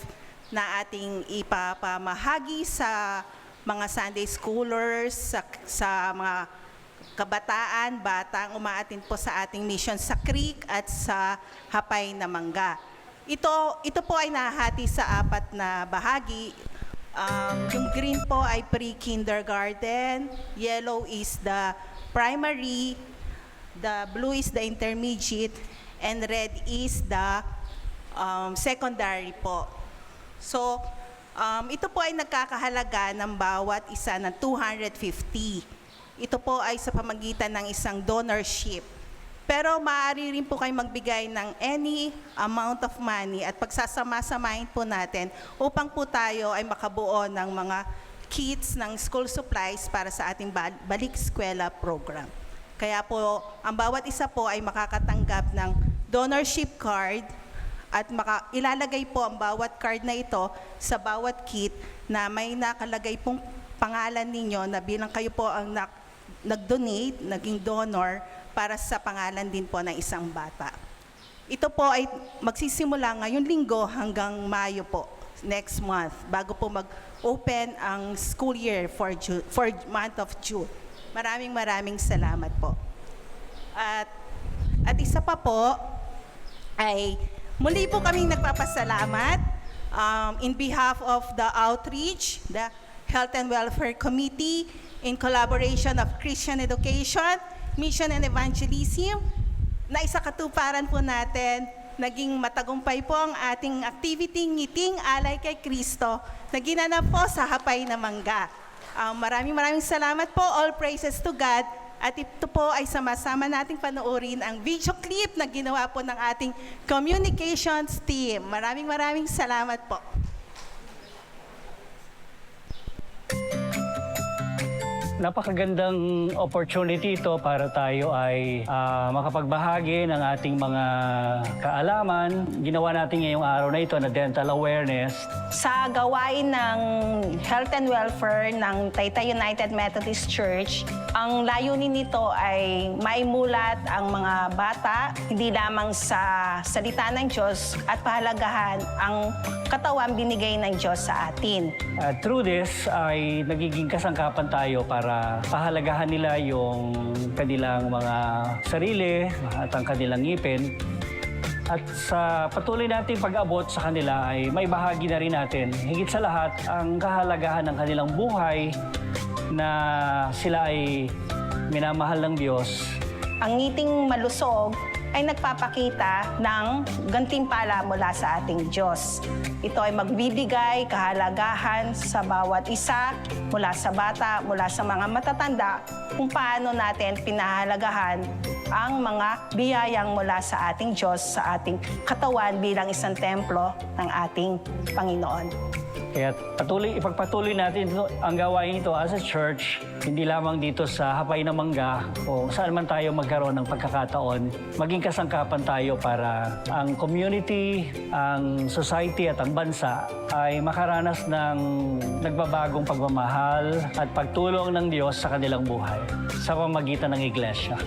na ating ipapamahagi sa mga Sunday Schoolers, sa mga kabataan, batang umaatin po sa ating mission sa Creek at sa Hapay na Mangga. Ito po ay nahati sa 4 na bahagi. Yung green po ay pre-kindergarten, yellow is the primary, the blue is the intermediate, and red is the secondary po. So, ito po ay nagkakahalaga ng bawat isa ng 250. Ito po ay sa pamagitan ng isang donorship. Pero maaari rin po kayo magbigay ng any amount of money at pagsasama-samahin po natin upang po tayo ay makabuo ng mga kits ng school supplies para sa ating Balik Eskwela program. Kaya po, ang bawat isa po ay makakatanggap ng donorship card at ilalagay po ang bawat card na ito sa bawat kit na may nakalagay pong pangalan ninyo na bilang kayo po ang nag-donate, naging donor, para sa pangalan din po ng isang bata. Ito po ay magsisimula ngayong linggo hanggang Mayo po, next month, bago po mag-open ang school year for month of June. Maraming salamat po. At isa pa po, ay muli po kaming nagpapasalamat in behalf of the outreach, the Health and Welfare Committee, in collaboration of Christian Education, Mission and Evangelism, na isa katuparan po natin, naging matagumpay po ang ating activity Ngiting Alay kay Kristo na ginanap po sa Hapay na Mangga. Maraming salamat po, all praises to God, at ito po ay sama-sama nating panoorin ang video clip na ginawa po ng ating communications team. Maraming salamat po. Napakagandang opportunity ito para tayo ay makapagbahagi ng ating mga kaalaman. Ginawa natin ngayong araw na ito na dental awareness. Sa gawain ng Health and Welfare ng Taytay United Methodist Church, ang layunin nito ay maimulat ang mga bata, hindi lamang sa salita ng Diyos at pahalagahan ang katawan binigay ng Diyos sa atin. At through this ay nagiging kasangkapan tayo para pahalagahan nila yung kanilang mga sarili at ang kanilang ngipin. At sa patuloy nating pag-abot sa kanila ay may bahagi na rin natin, higit sa lahat, ang kahalagahan ng kanilang buhay na sila ay minamahal ng Diyos. Ang ngiting malusog ay nagpapakita ng gantimpala mula sa ating Diyos. Ito ay magbibigay kahalagahan sa bawat isa, mula sa bata, mula sa mga matatanda, kung paano natin pinahalagahan ang mga biyayang mula sa ating Diyos, sa ating katawan bilang isang templo ng ating Panginoon. Kaya ipagpatuloy natin ang gawain ito as a church, hindi lamang dito sa Hapay na Mangga o saan man tayo magkaroon ng pagkakataon, maging kasangkapan tayo para ang community, ang society at ang bansa ay makaranas ng nagbabagong pagmamahal at pagtulong ng Diyos sa kanilang buhay sa pamamagitan ng Iglesia.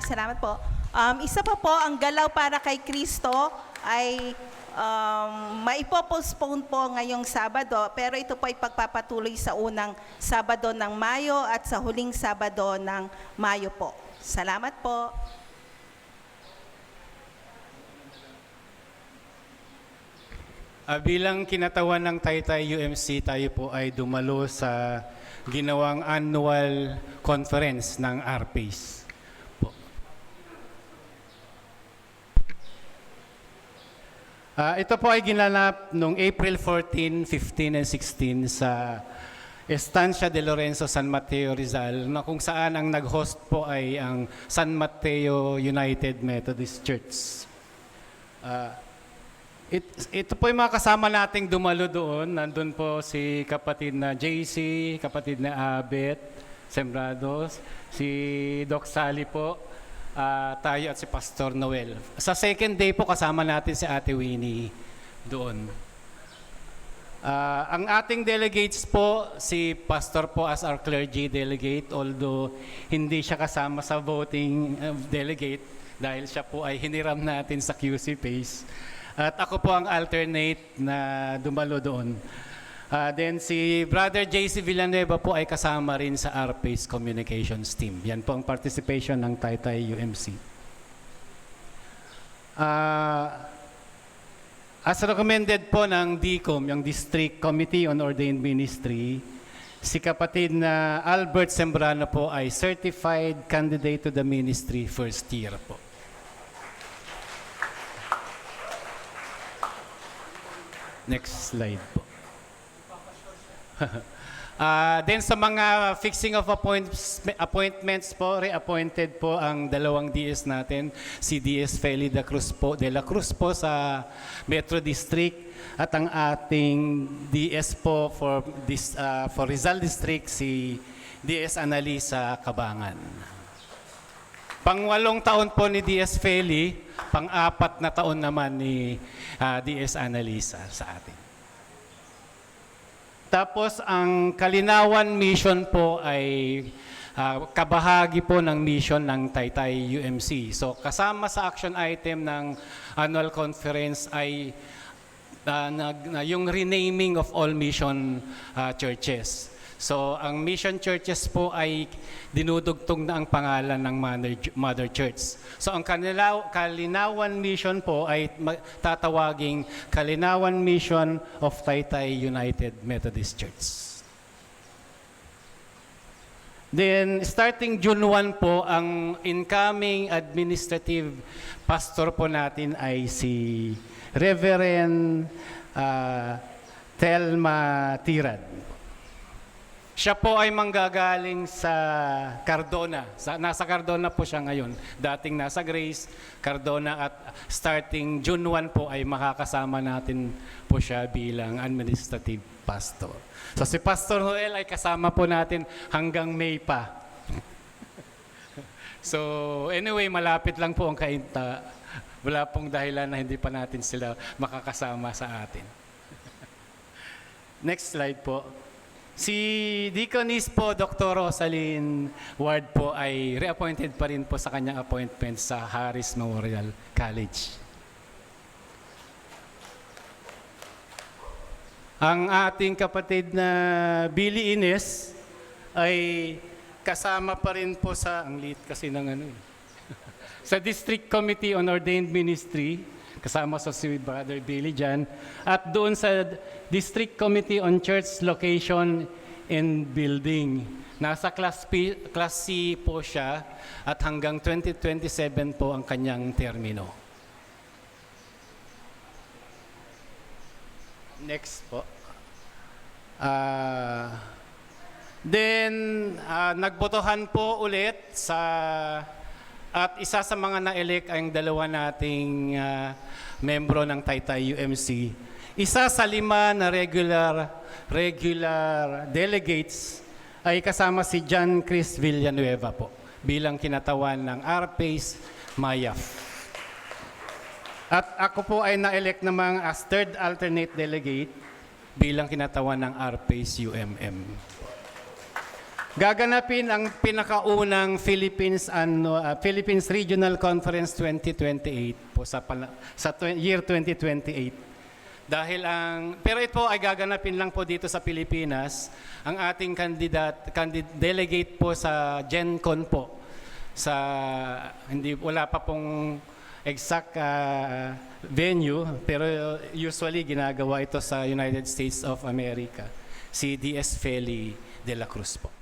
Salamat po. Isa pa po, ang Galaw para kay Kristo ay maipopostpone po ngayong Sabado, pero ito po ay pagpapatuloy sa unang Sabado ng Mayo at sa huling Sabado ng Mayo po. Salamat po. Bilang kinatawan ng Taytay UMC, tayo po ay dumalo sa ginawang annual conference ng RPACE. Ito po ay ginanap noong April 14, 15, and 16 sa Estancia de Lorenzo, San Mateo, Rizal, na kung saan ang nag-host po ay ang San Mateo United Methodist Church. Ito po yung mga kasama nating dumalo doon. Nandun po si kapatid na JC, kapatid na Abet Sembrados, si Doc Sally po, tayo at si Pastor Noel. Sa second day po kasama natin si Ate Winnie doon. Ang ating delegates po, si Pastor po as our clergy delegate, although hindi siya kasama sa voting delegate dahil siya po ay hiniram natin sa QC PACE. At ako po ang alternate na dumalo doon. Then si Brother JC Villanueva po ay kasama rin sa RPACE Communications Team. Yan po ang participation ng Taytay UMC. As recommended po ng DCOM, yung District Committee on Ordained Ministry, si kapatid na Albert Sembrano po ay Certified Candidate to the Ministry first year po. Next slide po. Then sa mga fixing of appointments po, reappointed po ang dalawang DS natin, si DS Feli de la Cruz po sa Metro District at ang ating DS po for Rizal District, si DS Analisa Cabangan. Pang-8 taon po ni DS Feli, pang-4 na taon naman ni DS Analisa sa atin. Tapos ang Kalinawan Mission po ay kabahagi po ng mission ng Taytay UMC. So kasama sa action item ng annual conference ay yung renaming of all mission churches. So ang mission churches po ay dinudugtong na ang pangalan ng Mother Church. So ang Kalinawan Mission po ay tatawaging Kalinawan Mission of Taytay United Methodist Church. Then starting June 1 po, ang incoming administrative pastor po natin ay si Reverend Telma Tirad. Siya po ay manggagaling sa Cardona. Nasa Cardona po siya ngayon. Dating nasa Grace, Cardona, at starting June 1 po ay makakasama natin po siya bilang administrative pastor. So si Pastor Noel ay kasama po natin hanggang May pa. So anyway, malapit lang po ang kainta. Wala pong dahilan na hindi pa natin sila makakasama sa atin. Next slide po. Si Deaconess po, Dr. Rosaline Ward po ay reappointed pa rin po sa kanyang appointment sa Harris Memorial College. Ang ating kapatid na Billy Ines ay kasama pa rin po sa, ang liit kasi ng sa District Committee on Ordained Ministry, kasama sa si Brother Billy dyan, at doon sa District Committee on Church Location and Building. Nasa Class C po siya at hanggang 2027 po ang kanyang termino. Next po. Then, nagbotohan po ulit sa at isa sa mga na-elect ay ang dalawa nating membro ng Taytay UMC. Isa sa 5 na regular delegates ay kasama si John Chris Villanueva po bilang kinatawan ng RPACE MAYAF. At ako po ay na-elect namang as third alternate delegate bilang kinatawan ng RPACE UMM. Gaganapin ang pinakaunang Philippines Regional Conference 2028 po sa year 2028. Pero ito ay gaganapin lang po dito sa Pilipinas. Ang ating delegate po sa GenCon po. Wala pa pong exact venue, pero usually ginagawa ito sa United States of America. Si DS Feli de la Cruz po.